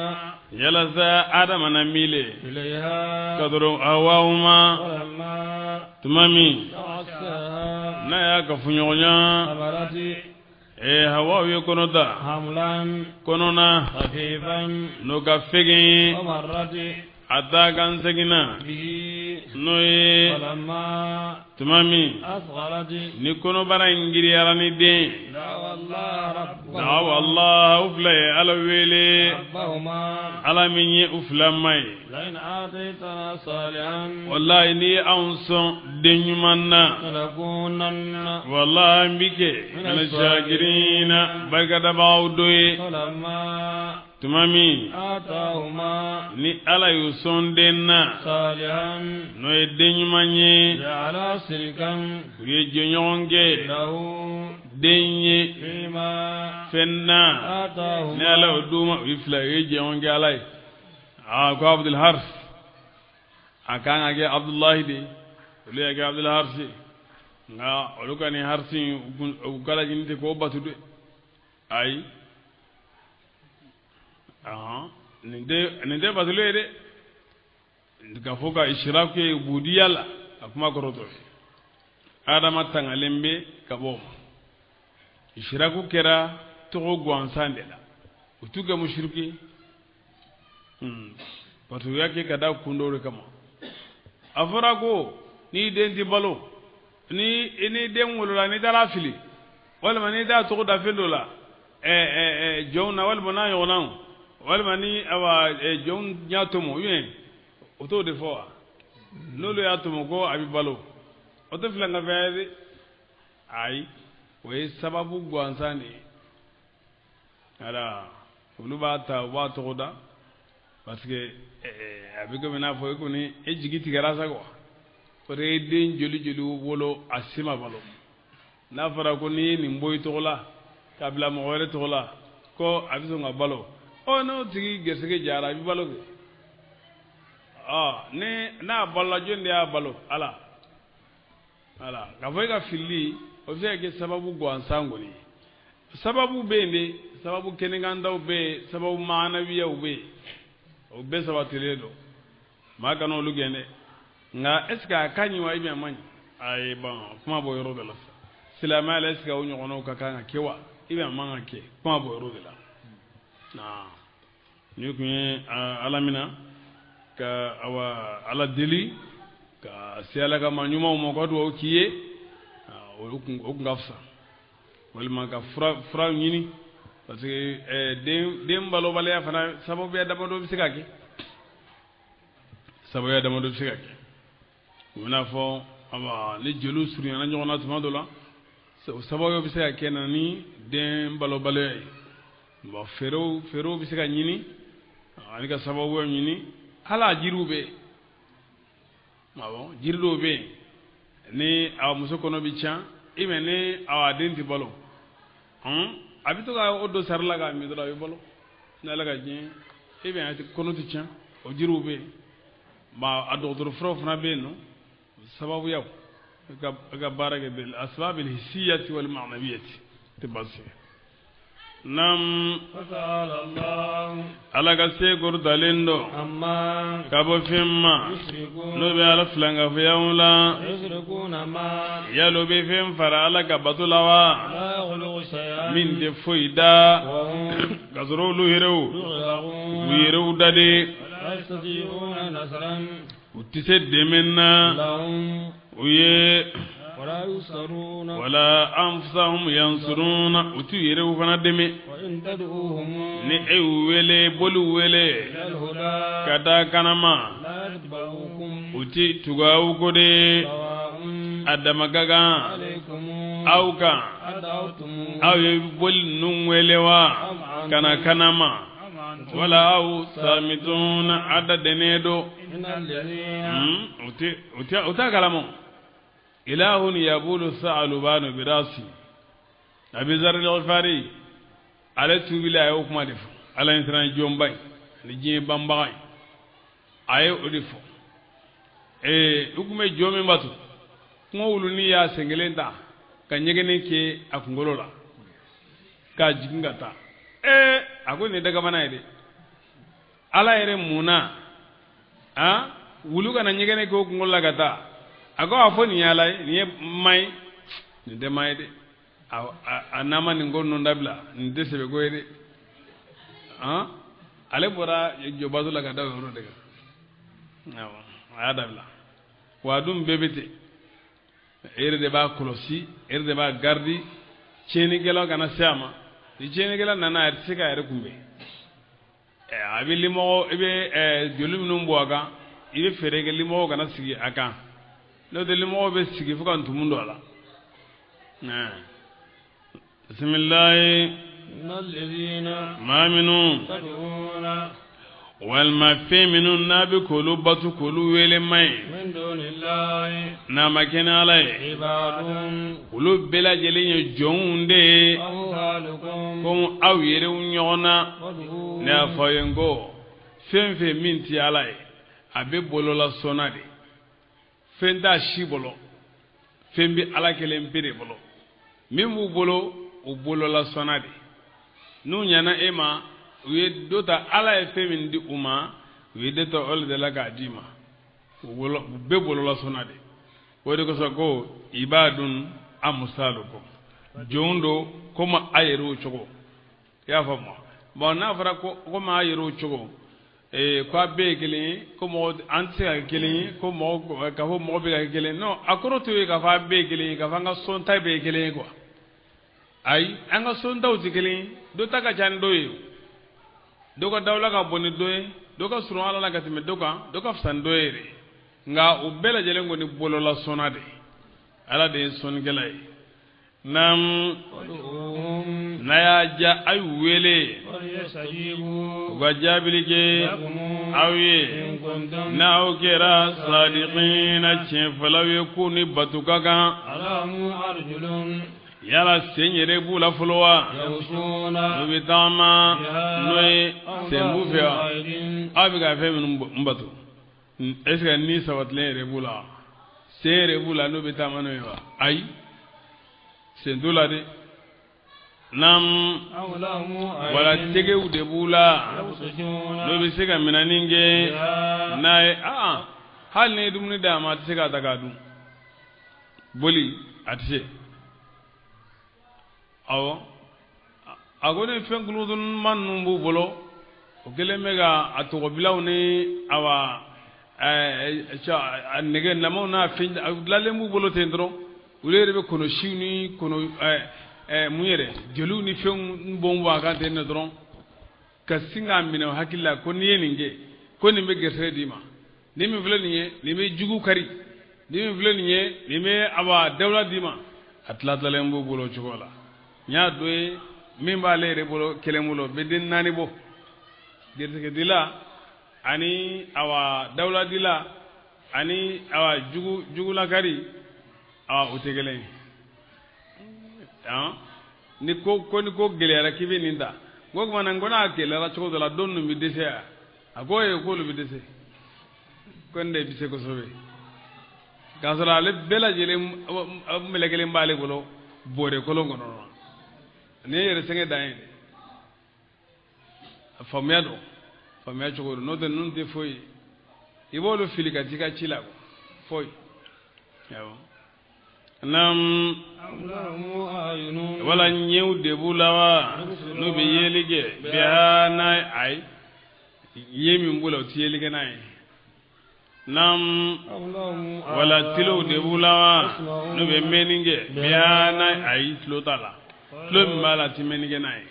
yalaza adama na mile إليها kadro awawma ولما tumami تغشاها na ya kafunyonya حملت hawawi konoda حملا konona خفيفا no ka fegi ومرت atakan segina به no ye ولما tumami أثقلت ni kono bara ngiri yarani de دعوا الله dawa ربهما Allah ufla ala wele ربهما ala minye ufla mai لئن آتيتنا صالحا wallahi ni anson denyumanna لنكونن wallahi mbike na shakirina bagada bawdoye فلما tumami آتاهما ni ala yuson denna صالحا no e denyumanye جعل شركا ye jenyonge له denye فيما fenna ni ala آتاهما oduma ifla ye jenyonge alai ko abdul hars akanga ge abdullah de le ge abdul harsi nga olukani harsi ukala jinite ko batude ay ninde batude de ndika foka ishraku budiyala akuma koroto adama tangalembe kabo ishraku kera to gwansande la utuga mushriki patu yake kada kundore kama afara ko ni denti balo ni den wolola ni dara fili wala ni da to da filola jona wal bona yona wala ni awa jon nyatomo yen oto de fo lolo yatomo ko abi balo oto fila nga fede ai we sababu gwansani ala uluba ta wa to da parce que abigo mena fo ko ni ejigiti garasa ko re den joli joli wolo asima balo na fara ko ni ni mboy to la kabla mo wore to la ko abiso nga balo o no tigi gesege jara bi balo ke ne na balla jonde ya balo ala ka fo ka fili o fe ke sababu go ansango ni sababu bende sababu kenenganda ube sababu maanawiya ube sabateledo magano lugende nga eska kanyi wa ibe manyi ay bon kuma bo yoro de la silama la eska onyo kono ka kanga kewa ibe manga ke kuma bo yoro de la na nyukunye alamina ka awa ala deli ka siala ka manyuma mo ko do kiye o ngafsa walma ka fra nyini parce que dem balo bale ya fana sababu ya dama do bisikake sababu ya dama do bisikake wona fo ama ni jelu suri na nyona tuma do la sababu yo bisikake na ni dem balo bale ba fero bisika nyini ani ka sababu nyini hala jirube mawo jirdobe ni aw musokono bi chan ime ni aw denti balo abito ga odo sarla ga mi do la balo na la ga jin ibe ati kono ti chan o jirube ma adodoro frof na be no sababu yaw ga barage bil asbab al hissiyati wal ma'nawiyati tibasi nam فسأل الله alaga segor dalindo أما kabo fimma يشركون no be ala flanga fiyawla يشركون ما yalo be fim fara alaga batulawa لا يخلق شيئا min de foida وهم gazro lu hirew يخلقون wirew dade لا يستطيعون نصرا utise demenna لهم uye ولا ينصرون wala anfusahum yansuruna utu yirew fana deme وإن تدعوهم ni e wele bolu wele إلى الهدى kada kanama لا يتبعوكم uti tugawu kode adama gaga auka aw bol nun welewa kana kanama wala aw samitun adadenedo uti kalamo ilahun yabulu sa'alubanu birasi abi zar al-ghifari ala tubila ayo kuma defo ala intran jombay ni jin bambay ayo odifo ukume jome mbatu ngolu ni ya sengelenta ka nyegene ke akungolola ka jingata ako ne daga bana ide ala ere muna wulu kana nyegene ko kungola gata ako afoni yala ni mai ni de mai de anama ni ngonno ndabla ni de sebe ko ide ale bora jobadu la gata woro daga awa adabla wadum bebete erde ba kolosi erde ba gardi cheni gelo kana sama di cheni gelo nana artika ere kumbe abili mo ibe jolum num boaga ibe ferege limo kana sigi aka no de limo be sigi fukan tumundo ala bismillah الذين ma minu تدعون wal ma feminu nabi kulu batu kulu wele mai من دون الله na makena alai عباد kulu bela jelinya jonde أمثالكم ko aw yere nyona فادعوهم na fayengo femfe minti alai abe bolola sonade fenda shibolo fembi ala kelen pere bolo mimu bolo o bolola sonade nu nyana ema we dota ala e femin di uma we deta ol de la gadima wolo be bolola sonade wode ko sago ibadun amsalukum jondo koma ayero chogo ya fama bon na fara ko ma ayero chogo kwa be kelen ko mo anti kelen ko mo ka ho mo be kelen no akoro to ka fa be kelen ka fa nga son tay be kelen ko ay anga son taw ti kelen do taka jan doyo doka dawla ka boni doye doka suru ala la gatime doka fsan doyere nga ubela jelengo ni bolola sonade ala de son gelay nam naya ja ay wele فليستجيبوا wajabilike awiye na okera sadiqina chefala yakuni batukaga ألهم أرجل yala senyere bula fulowa يمشون nubitama noe sembufea أيدٍ abiga femi mbatu eska ni sawatle rebula se rebula nubitama noe wa ay sendula de nam أو لهم wala أيدٍ tege ude bula يبطشون nobe sega minaninge nae hal ne dumni dama tsega takadu boli atse awo agone fengludun mannu bu bolo o gelemega atogo bilawni awa nege namo na fin lalle mu bolo tendro ulere be kono shiwni kono muyere jelu ni fen bomba ka ten dron kasinga mina hakilla ko niyeninge ko ni be gerse dima ni mi vleniye ni me jugu kari ni mi vleniye ni me awa dawla dima atla talembu bolo chugola nya doye min ba lere bolo kelemulo bedin nani bo gerteke dila ani awa dawla dila ani awa jugu la kari awa utegele ni ko gelera kibe ninda gog manan gona kelera choko dala donnu mi dese agoye ko lu bi dese konde bise ko sobe kasara le bela jele melekele mbale bolo bore ko longo non ne yere senge dayen famia choko no de nun de foyi ibolo filika tika chila foy yawo nam wala nyew de bulawa no be yelige be na ay yemi mbula ti yelige nay nam wala tilo de bulawa no be meninge be na ay flotala lo mala ti meninge nay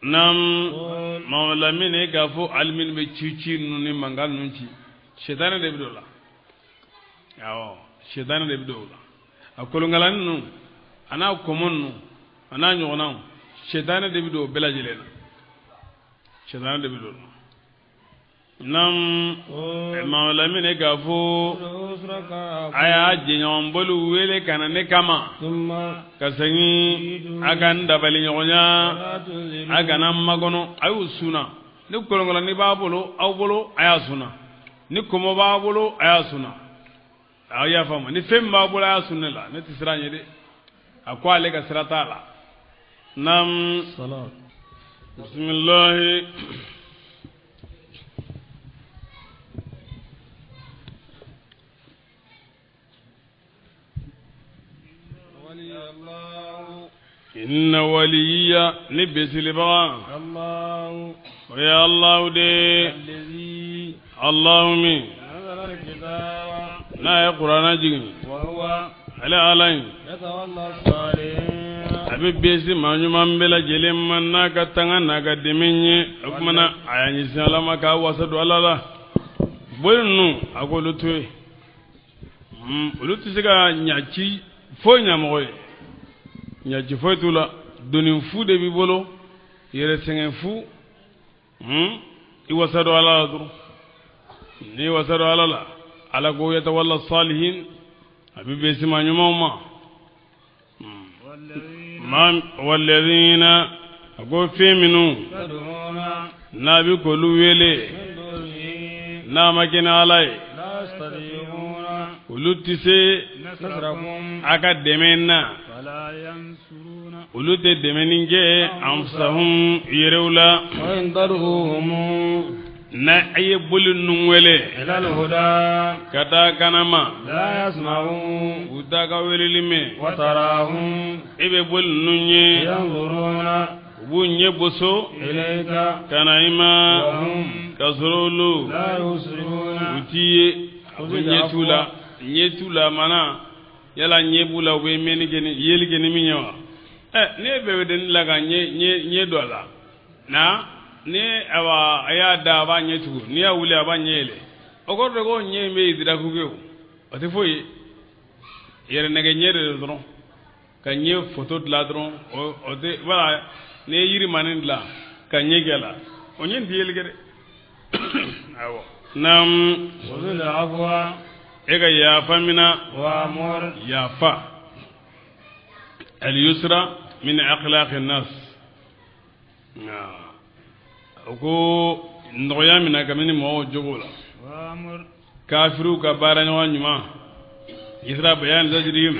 nam mawla mine gafo almin be cici nuni mangal nunci shetane de bidola awo shaytan de bido la akolongalan nu ana komon nu ana nyona shaytan de bido belajilela shaytan de bido nam maulamine gafo aya jinyon bolu wele kana ne kama kasangi agan dabali nyonya agana magono ayu suna ni kolongola ni babolo awbolo aya suna ni komo babolo aya suna aya fama ni fem babolo aya sunna la ne tisranye de akwa le ka sirata la nam salat bismillah إن ولي نبس لبغا الله ويا الله دي الذي اللهم نزل الكتاب لا يقرأ نجم وهو على علي يتولى الصالحين أبي بيسي ما نجم بلا جلم من ناكا تنغا ناكا دميني أكمنا عياني سلامة كاواسد ولا لا بولنو أقول توي ولو تسيكا نياتي فوي ناموي nyaji foytula donin fu de bi bolo yere sengen fu I wasadu ala duru ni wasadu ala la ala go yatawalla salihin abibe sima nyuma ma walladhina go feminu nabi ko luwele na makina alai ulutise aka demenna ulute demeninge amsahum yerewla na aye bulun nungwele ilal huda kata kanama la yasma'un udaka welilime wa tarahum ibe bulun nunye yanzuruna bunye boso ilayka kanaima wa hum kasrulu la yusiruna utiye nyetula mana yala nyebula we menigeni yeligeni minyawa ne be den laga nye dola na ne awa aya da ba nyetu ni ya wule aba nyele ogordo go nye me idira kugo ati foyi yere nege nyere dron ka nye photo de dron o de wala ne yiri manin la ka nyegela onye ndiyelgere awo nam wazul afwa ega ya famina wa amur ya fa al yusra min akhlaq an-nas ko ndoya mina kamini mo jogola wa amur kafiru ka barani wa nyuma isra bayan zajrim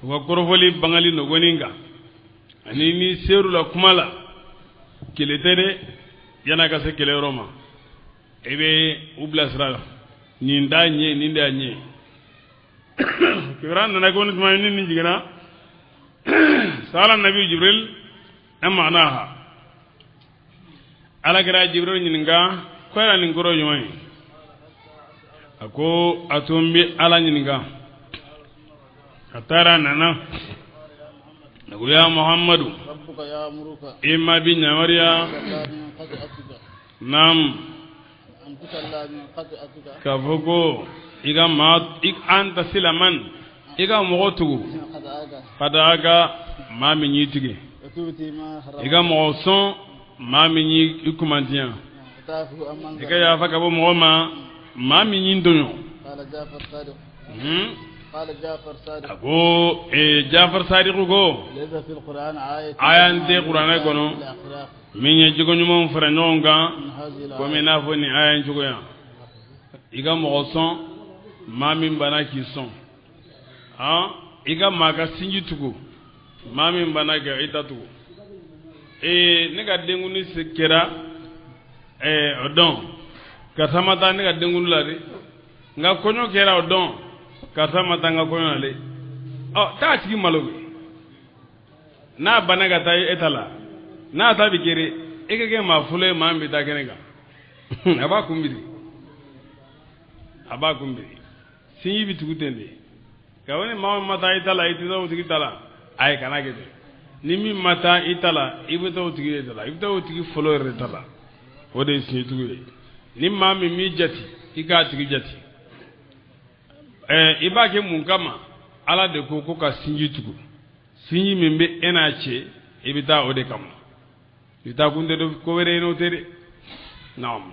wa korofoli bangali no goninga ani ni seru la kumala kiletere yana ka se kele roma ebe ubla sra ni ndanye kiran na ko nit ni njigana sala nabi jibril amma anaha ala gira jibril nyininga ko ala ni ngoro yoy ako atumbi ala nyininga atara nana nago ya muhammadu rabbuka ya muruka imma bi nyamariya nam kafugo iga ma anta silaman iga mogotugu fadaga ma minyitige iga mogoson ma minyi ikumantiya iga ya faka bo mogoma ma minyi ndonyo قال جعفر صادق أبو جعفر صادق كو لذا في القرآن آية أنت قرآن كونو من يجيكو نمو فرنونغا ومن أفوني آية نجوكو إيغا مغصون ما من بنا كيسون إيغا ماكا سنجي تكو ما من بنا كيتا تكو نيغا دنگوني سكرا odon kasamata nega dengulu la de nga konyo kera odon kasamata nga konyo ale ta tigi malobe na banaga tay etala na ta bikere ekeke ma fule ma mbita kenega aba kumbiri sinyi bitukutende kawani ma mata itala itizo tigi tala ay kana gede nimi mata itala ibito tigi itala ibito tigi folo retala ode sinyi tugu ni ma mi jati ika tigi jati i b'a kɛ mun kama ala de ko ka sinji tugu sinji min bɛ e n'a cɛ i bɛ taa o de kama i bɛ taa kun tɛ ko wɛrɛ ye n'o tɛ dɛ naam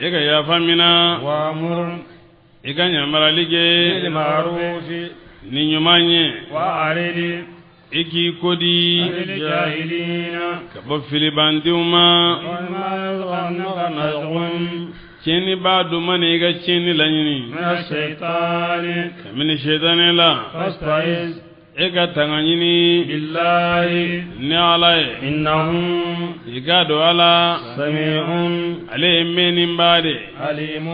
e ka yafa mina وأمر i ka ɲamarali kɛ بالمعروف ni ɲuman ye وأعرض i k'i kodi عن الجاهلين ka bɔ filibandenw ma وما يغنق نزغ tiɲɛni b'a dɔn ma ni i ka tiɲɛni laɲini من الشيطان kabini sɛtanɛ la فاستعذ e ka tanga ɲini بالله ni ala ye إنه i k'a dɔn ala سميع ale ye mɛnniba de عليم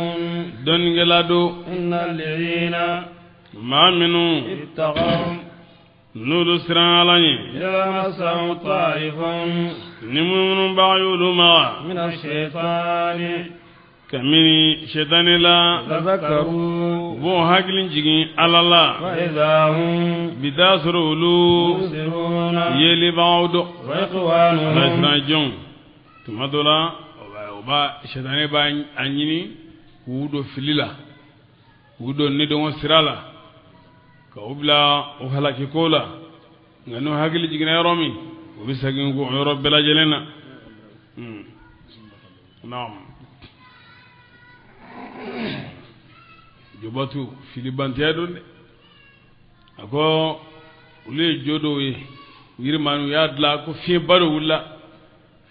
dɔnnikɛla don إن الذين maa minnu اتقوا n'olu siran ala ɲɛ إذا مسهم طائف ni minnu b'a y'olu ma من الشيطان kabini sɛtanɛ la تذكروا u b'o hakili jigin ala la وإذا هم bi taa sɔrɔ olu مبصرون yelibagaw dɔn ala وإخوانهم siran jɔnw tuma dɔ la sɛtanɛ b'a a ɲini k'u don fili la k'u don nedɔngɔ sira la k'u bila o halakiko la nka n'o hakili jiginna yɔrɔ min o bɛ segin k'o yɔrɔ bɛɛ lajɛlen na naam jobatu filibantiya don dɛ a ko olu ye jo dɔw ye yirimanu y'a dilan ko fiɲɛba dɔ wulila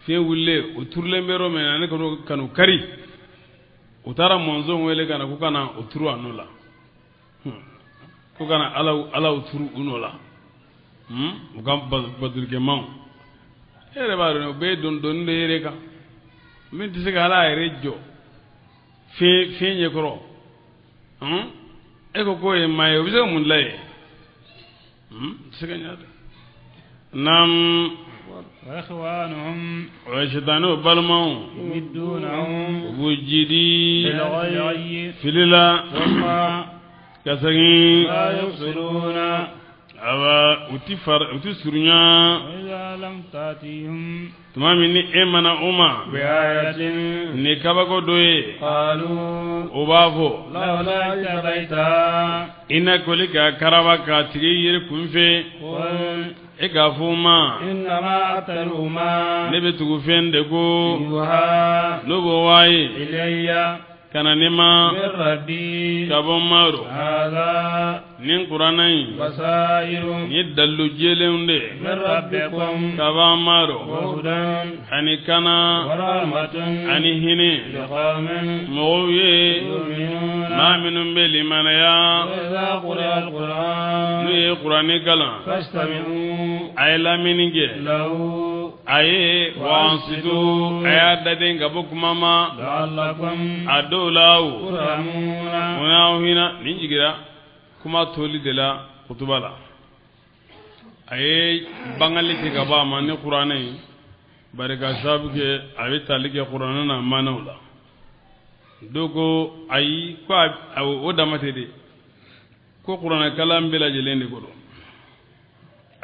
fiɲɛ wulilen o turulen bɛ yɔrɔ min na ne kanu kari u taara mɔnzɔn wele ka na ko ka na o turu a nɔ la ko ka na alaw turu u nɔ la u ka baturukɛmanw e yɛrɛ b'a dɔn o bɛɛ ye dɔnni de ye yɛrɛ kan min tɛ se ka ala yɛrɛ jɔ fiɲɛ ɲɛkɔrɔ e ko k'o ye maa ye o bɛ se ka mun dilan ye tɛ se ka ɲa dɛ naam وإخوانهم o ye sitani o balimaw يمدونهم u b'u jidi بالغي fili la ثم ka segin لا يبصرون awa u ti surunya وإذا لم تأتيهم tuma min ni e mana o ma بآية ni kabako dɔ ye قالوا o b'a fɔ لولا اجتبيتها i na koli ka karaba k'a tigi yiri kunfɛ قل e k'a fɔ o ma إنما أتلو ما ne bɛ tugu fɛn de ko يوحى n'o b'o waye إلي ka na ne ma من ربي ka bɔ maro هذا nin kuranna in بصائر ni dallu jelenw de من ربكم ka b'a maro وهدى ani kana ورحمة ani hinɛ لقوم mɔgɔw ye يؤمنون maa minnu bɛ limanaya وإذا قرئ القرآن n'u ye kuranɛ kalan فاستمعوا a ye lamini kɛ له a ye wansitu a y'a daden ka bɔ kuma ma لعلكم a dɔw la o ترحمون mun y'aw hinɛ nin jigira kuma toli de la kutuba la a ye bangali kɛ ka bɔ a ma ni kuranɛ ye bari ka sababu kɛ a bɛ tali kɛ kuranɛ na manaw la dɔw ko ayi ko o dama tɛ de ko kuranɛ kalan bɛɛ lajɛlen de ko don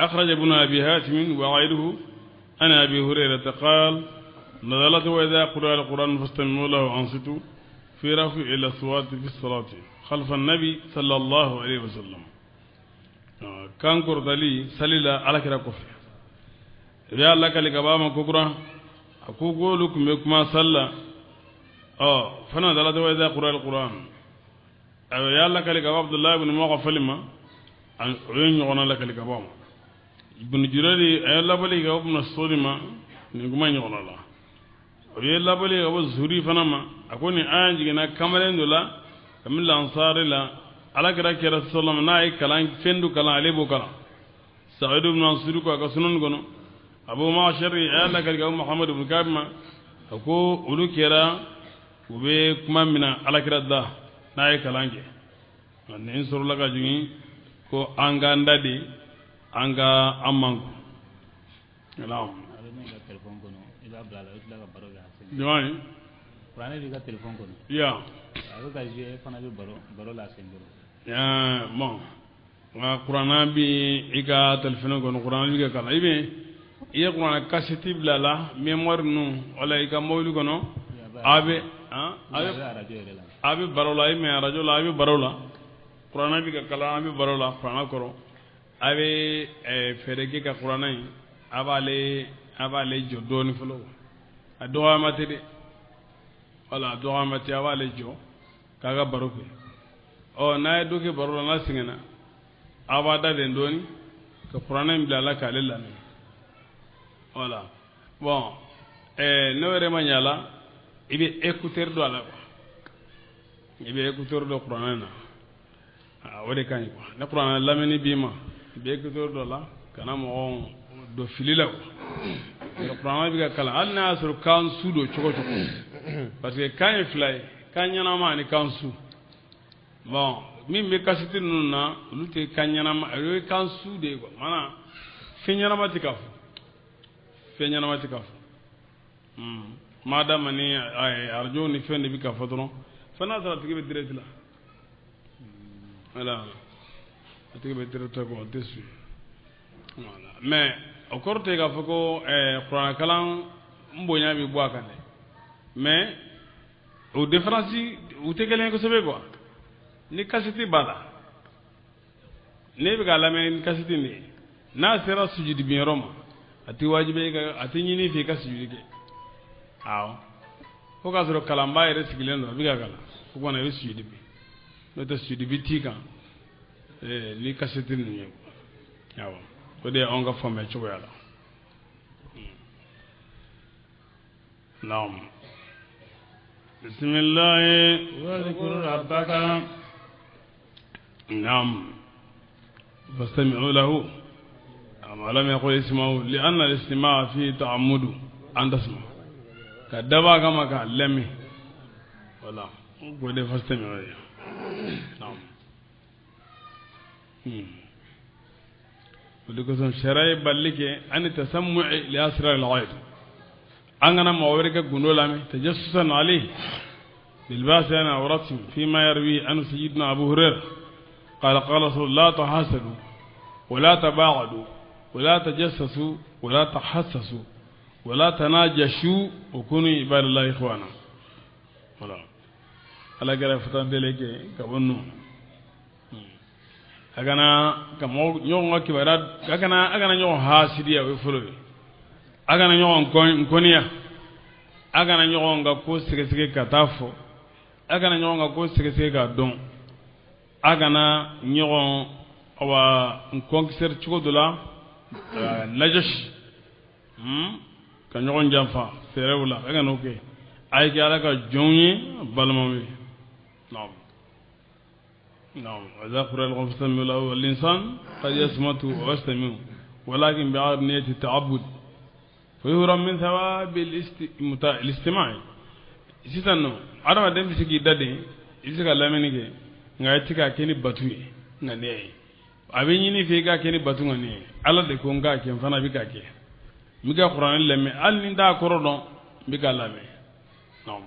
أخرج ابن أبي هاتم وغيره عن أبي هريرة قال نزلت وإذا قرأ القرآن فاستمعوا له وأنصتوا في رفع إلى الصوات في الصلاة خلف النبي صلى الله عليه وسلم كان قردلي سليلا على كرا كفر يا الله كلك بابا كبرى أقول لكم بكما صلى فنزلت وإذا قرأ القرآن يا الله كلك عبد الله بن مغفل ما أن يغنى لك لك بابا ibn jurari ay labali ga ibn sulima ni guma nyona la o ye labali ga bo zuri fana ma akoni ayan jigina kamaren dola kamil ansari la ala kira kira sallam na ay kalan fendu kalan alebo kala sa'id ibn ansur ko ka sunan gono abu ma'shari ay la ga muhammad ibn kabma ko ulu kira ube kuma mina ala kira da na ay kalan ke ne insur la ga jigi ko anga ndadi anga amangu naam jawani Kurane bi ka téléphone kono ya a ka jouer fana bi baro la sendoro ya bon wa qur'ana bi ika téléphone kono qur'ana bi ka kala ibe iya qur'ana cassette bila la mémoire nu wala ika mawlu kono abe radio yɛrɛ la abe barola ay me radio la abe barola qur'ana bi ka kala abe barola qur'ana koro abe fereke ka qur'ana yi abale jo doni fulo ado amate de wala do amate abale jo kaga baroke o na do ke barola na singena abada den doni ka qur'ana mi la ka lela ne wala bon no re manyala ibe écouteur do ala ibe écouteur do qur'ana na wode kan ko na qur'ana lamini bima ibe écouteur do la kana mo do filila ko qur'ana bi ka kala alna asru kan su do choko parce que kan fly kan yana ma ni kan su bon min be kasiti nunna lute kan yana ma kan su de ko mana finyana matikafu madama ni arjo ni fende bi ka fodron fana sara tigi be direct la voilà tigi be direct ko dessus voilà mais o korte ga foko qur'an kalam mbonya bi bo akane mais o différence o tegelen ko sebe quoi ni kasiti bada ne bi ga lamen kasiti ni na sera sujudi bi roma ati wajibe ga ati nyini fi ka sujudi ke aw ko ka soro kalamba yere sigilen do bi ga kala ko kona be sujudi bi no ta sujudi bi tika ni kasiti ni yaw ko de on ga fome ci wala naam bismillah wa zikru rabbaka naam fastami'u lahu أما لم يقل اسمه لأن الاستماع فيه تعمد أن تسمع كدبا كما كلمه ولا قد فاستمع نعم ودكتور شرعي بلك أن التسمع لأسرار الغيب أنا مورك جنولامي تجسسا عليه بالباس أنا ورتم فيما يروي أن سيدنا أبو هريرة قال رسول الله تحاسدوا ولا تباغضوا ولا تجسسوا ولا تحسسوا ولا تناجشوا وكونوا عباد الله إخوانا ولا على كده فتان دلك كبنو أكنا كمو يوم كبرات أكنا يوم هاسديا ويفلوي أكنا يوم كونيا أكنا يوم كو سكسكي كتافو أكنا يوم كو سكسكي كدون أكنا يوم awa nkonkisер chugodola najash ka nyogon jamfa serewla ga noke ay ga ala ka jonyi balmami naam naam azaqra al-ghafsam lahu al-insan qad yasmatu wa yastamiu walakin bi'ad niyyati ta'abbud fa yuhram min thawab al-istima' sitano adama dem sigi dade isika laminike ngai tika keni batuye ngane abin yini fi ga keni batunga ni ala de ko nga ken fana bi ka ke mi ga qur'an lemme al ni da ko rodon bi ga lame nam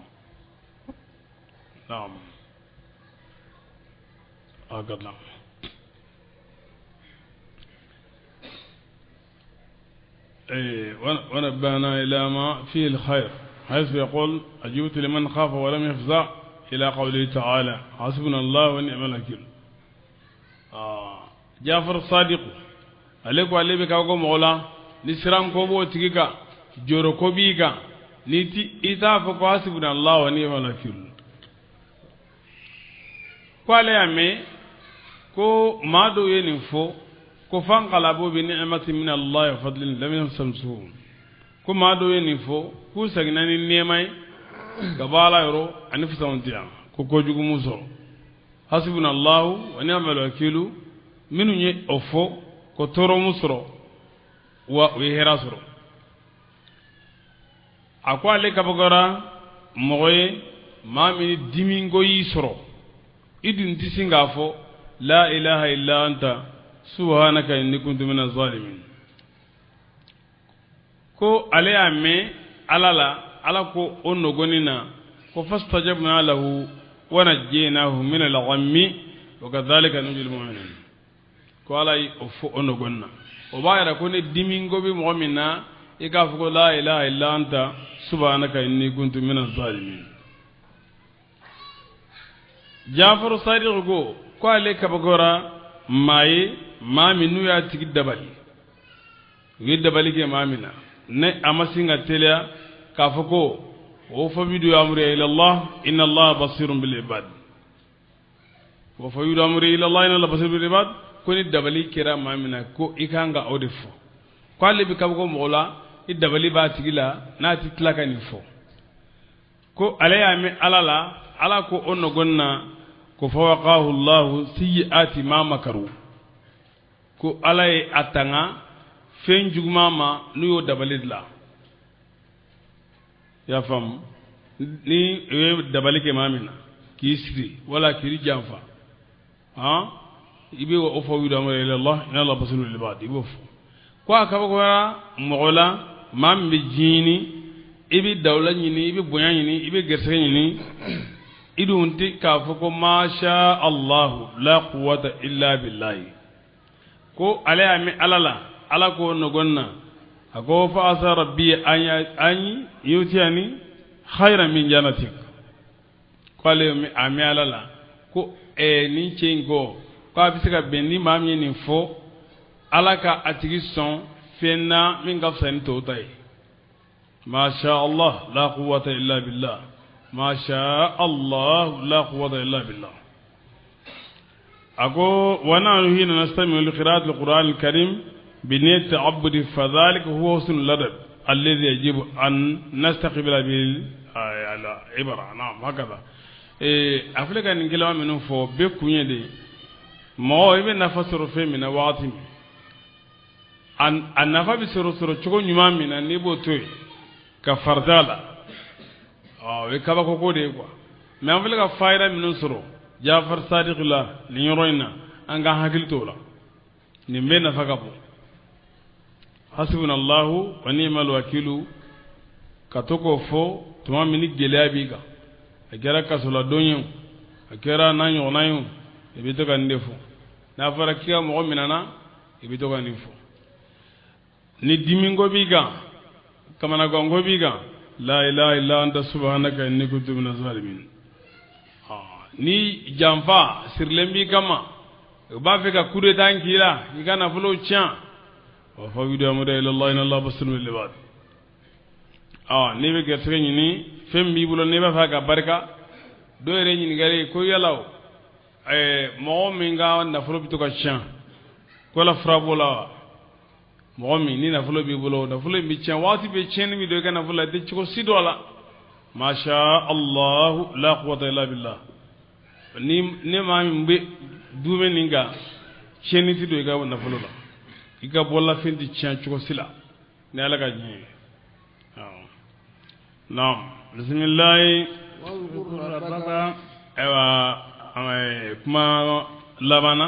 nam agadna ونبهنا إلى ما فيه الخير حيث يقول أجبت لمن خاف ولم يفزع إلى قوله تعالى حسبنا الله ونعم الوكيل جعفر الصادق عليك عليه بكاكو مولا نسران كوبو تيكا جورو كوبيكا نيتي إتافو حسبنا الله ونعم الوكيل قال يا مي كو ما دو ينفو كو فانقلبوا بنعمة من الله وفضل لم يمسسهم كو ما دو ينفو كو سغناني نيماي كبالا يرو انفسهم تيا كو كوجو موسو حسبنا الله ونعم الوكيل منو ني اوفو كو تورو مسرو ويهراسرو akwa le kabagora moye ma min dimingo yisro idin tisingafo la ilaha illa anta subhanaka inni kuntu minaz zalimin ko ale ame alala ala ko onogonina ko fastajabna lahu wa najjaynahu min al-ghammi wa kadhalika nunjil mu'minin ko ala o fo onogonna o bayara ko ne dimingo bi mu'mina ikafuko la ilaha illa anta subhanaka inni kuntu minaz zalimin. Jafar Sadiq go ko ale kabagora maye maminu ya tigi dabali wi dabali ke mamina ne amasinga telia kafuko o fa bidu amri ila Allah inna Allah basirun bil ibad wa fa bidu amri ila Allah inna Allah basirun bil ibad koni dabali kira mamina ko ikanga odefo ko ale bi kabugo mola i dabali ba tigila na ti tlaka ni fo ko ale ya mi alala ala ko onno gonna ko fawaqahu Allah sayyiati ma makaru ko alay atanga fen jugmama nuyo dabalidla ya fam ni dabali ke mamina ki siri wala ki janfa ha ibe wa ofa wido amara ila Allah inna Allah basirul ibad ibo ko akaba ko mogola mambe jini ibi dawla nyini ibi bonya nyini ibi gerse nyini idunti kafuko ma sha Allah la quwwata illa billah ko alayami alala ala ko no gonna ako fa asa rabbi an yutiyani khayran min jannatik ko alayami ami alala ko ni chengo ko abisika benni mamye ni fo alaka atigi son fenna min gafsan to tay ma sha Allah la quwwata illa billah ما شاء الله لا قوة إلا بالله أقول ونحن هنا نستمع لقراءة القرآن الكريم بنية التعبد فذلك هو حسن الأدب الذي يجب أن نستقبل به العبرة نعم هكذا أفلك أن نقول منه فو بكوني دي ما هو يبي نفسر في من وقتي أن نفهم بسرور تكون يوم من النبوة توي كفردالا we kaba ko de quoi mais on veut ka fayra minun soro Jafar Sadiq la ni yoroina anga hakil tola ni mena fakapo hasbunallahu wa ni'mal wakilu katoko fo tuma mini geleabi ga agera kasola donyo agera nanyo nayo ebito kan defo na fara kiya mo minana ebito kan defo ni dimingo biga kamana gongo biga la ilaha illa anta subhanaka inni kuntu minaz zalimin ni jamfa sirlembi kama ba fe ka kude tankira igana fulo chen wa fa widu amra ila Allah inna Allah basirun bil ibad ni be gertre ni fembi bulo ne ba fa ka barka do re ni gare ko yalaw mo mi nga na fulo bito ka chen ko la frabola momi ni na fulo bi bulo na fulo bi chen wati be chen mi do kana fulo de ko sidola ma sha Allah la quwwata illa billah ni ma mbe dume ninga chen ti do ga na fulo la iga bolla fendi chen ko sila ne ala ga ni naam bismillah kuma labana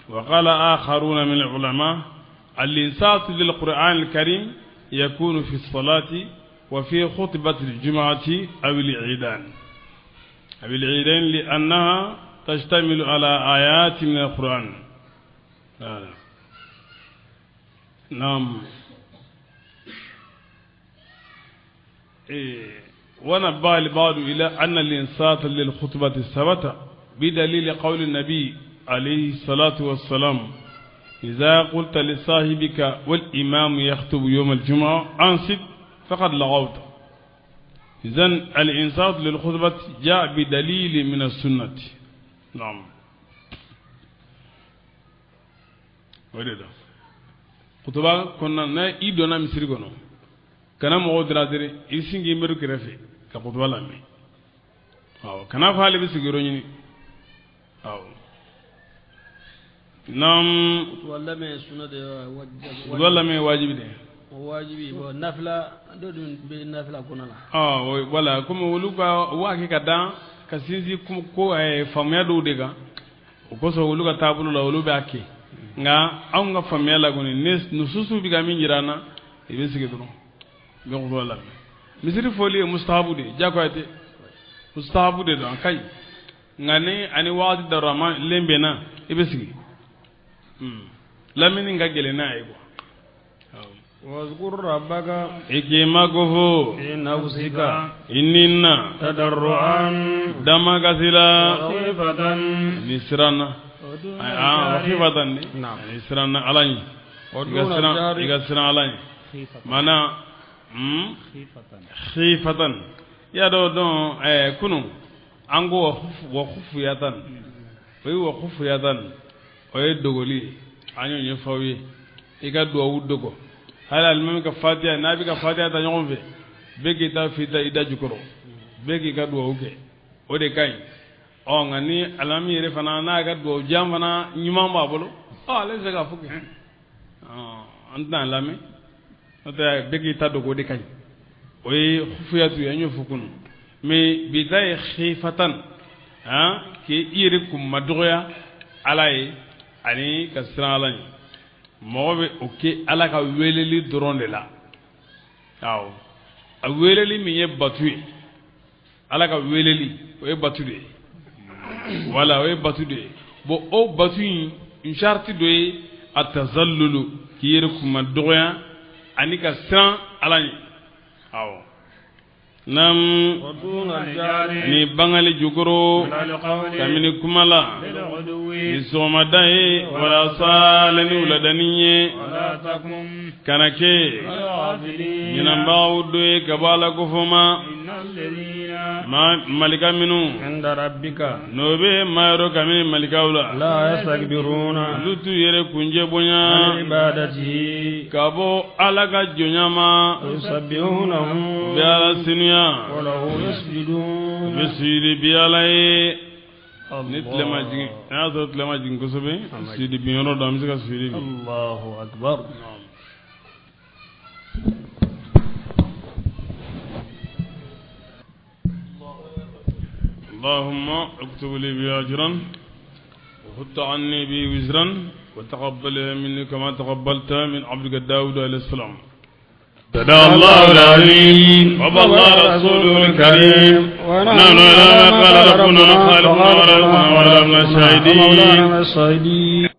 wa qala akharuna min ulama الإنصات للقرآن الكريم يكون في الصلاة وفي خطبة الجمعة أو العيدان لأنها تشتمل على آيات من القرآن نعم ونبه البعض إلى أن الإنصات للخطبة ثبت بدليل قول النبي عليه الصلاة والسلام إذا قلت لصاحبك والإمام يخطب يوم الجمعة أنصت فقد لغوت إذن الإنصات للخطبة جاء بدليل من السنة نعم ولذا خطبة كنا نا إيدونا مسير كنا كنا موجود رادري إيسينجي مرو كرفي كخطبة لامي كنا فعلي بسيجروني نعم ولا ما واجب ده واجبي نافلة دون بنافلة كنا ولا كم ولوكا واقي كذا كسينزي كم كو فاميا دو ديغا وكوسو ولوكا تابلو لا ولوبا كي nga aunga famia la goni nes nususu biga minjirana ibisike duro gongo wala misiri foli mustahabu de jakoate mustahabu de don kai ngani ani wadi darama lembena ibisike lamini nga gele na aygo واذكر ربك ikima kofo في نفسك ininna تضرعا dama kasila وخيفة ni siranna khifatan نعم ni siranna alani ودون الجهر iga siran alani mana khifatan ya do don kunu ango wa khufiyatan wa khufiyatan o dogoli anyo nye fawi iga do dogo hala almami ka fatiha nabi ka fatiha ta nyongon fe beki ta fita ida jukoro beki ka do uke o de kai o ngani alami yere fana na ga do jam fana nyuma ma bolo ale se ka fuke anta alami ota beki ta dogo de kai o khufiyatu yanyo fukunu me bidai khifatan ke iri kuma dogoya alaye ani kasran alani mɔgɔ bɛ o kɛ ala ka weleli dɔrɔn de la awɔ a weleli min ye batu ye ala ka weleli o ye batu de ye wala o ye batu de ye bon o batu in sarti dɔ ye a tazallulu k'i yɛrɛ kuma dɔgɔya ani ka siran ala ɲɛ awɔ nam ni bangali jukoro kamini kumala ni sɔgɔmada ye walasa ni wuladani ye kana kɛ ɲinanbagaw do ye ka bɔ ala kofɔma malika minnu n'o bɛ maa yɔrɔ kamini malikaw la olu t'u yɛrɛ kunjɛ bonya ka bɔ ala ka jɔnya ma bɛ ala sinuya besiri biyalaye ni tilema jigin n'a sɔrɔ tilema jigin kosɛbɛ sidi bin yɔrɔ dɔ an bɛ se ka sidi bin Allahu akbar اللهم اكتب لي بها اجرا وحط عني به وزرا وتقبلها مني كما تقبلت من عبدك داود عليه السلام صدق الله العظيم وبلغ رسوله الكريم ونحن على ما قال ربنا خالقنا ورزقنا ولم الشاهدين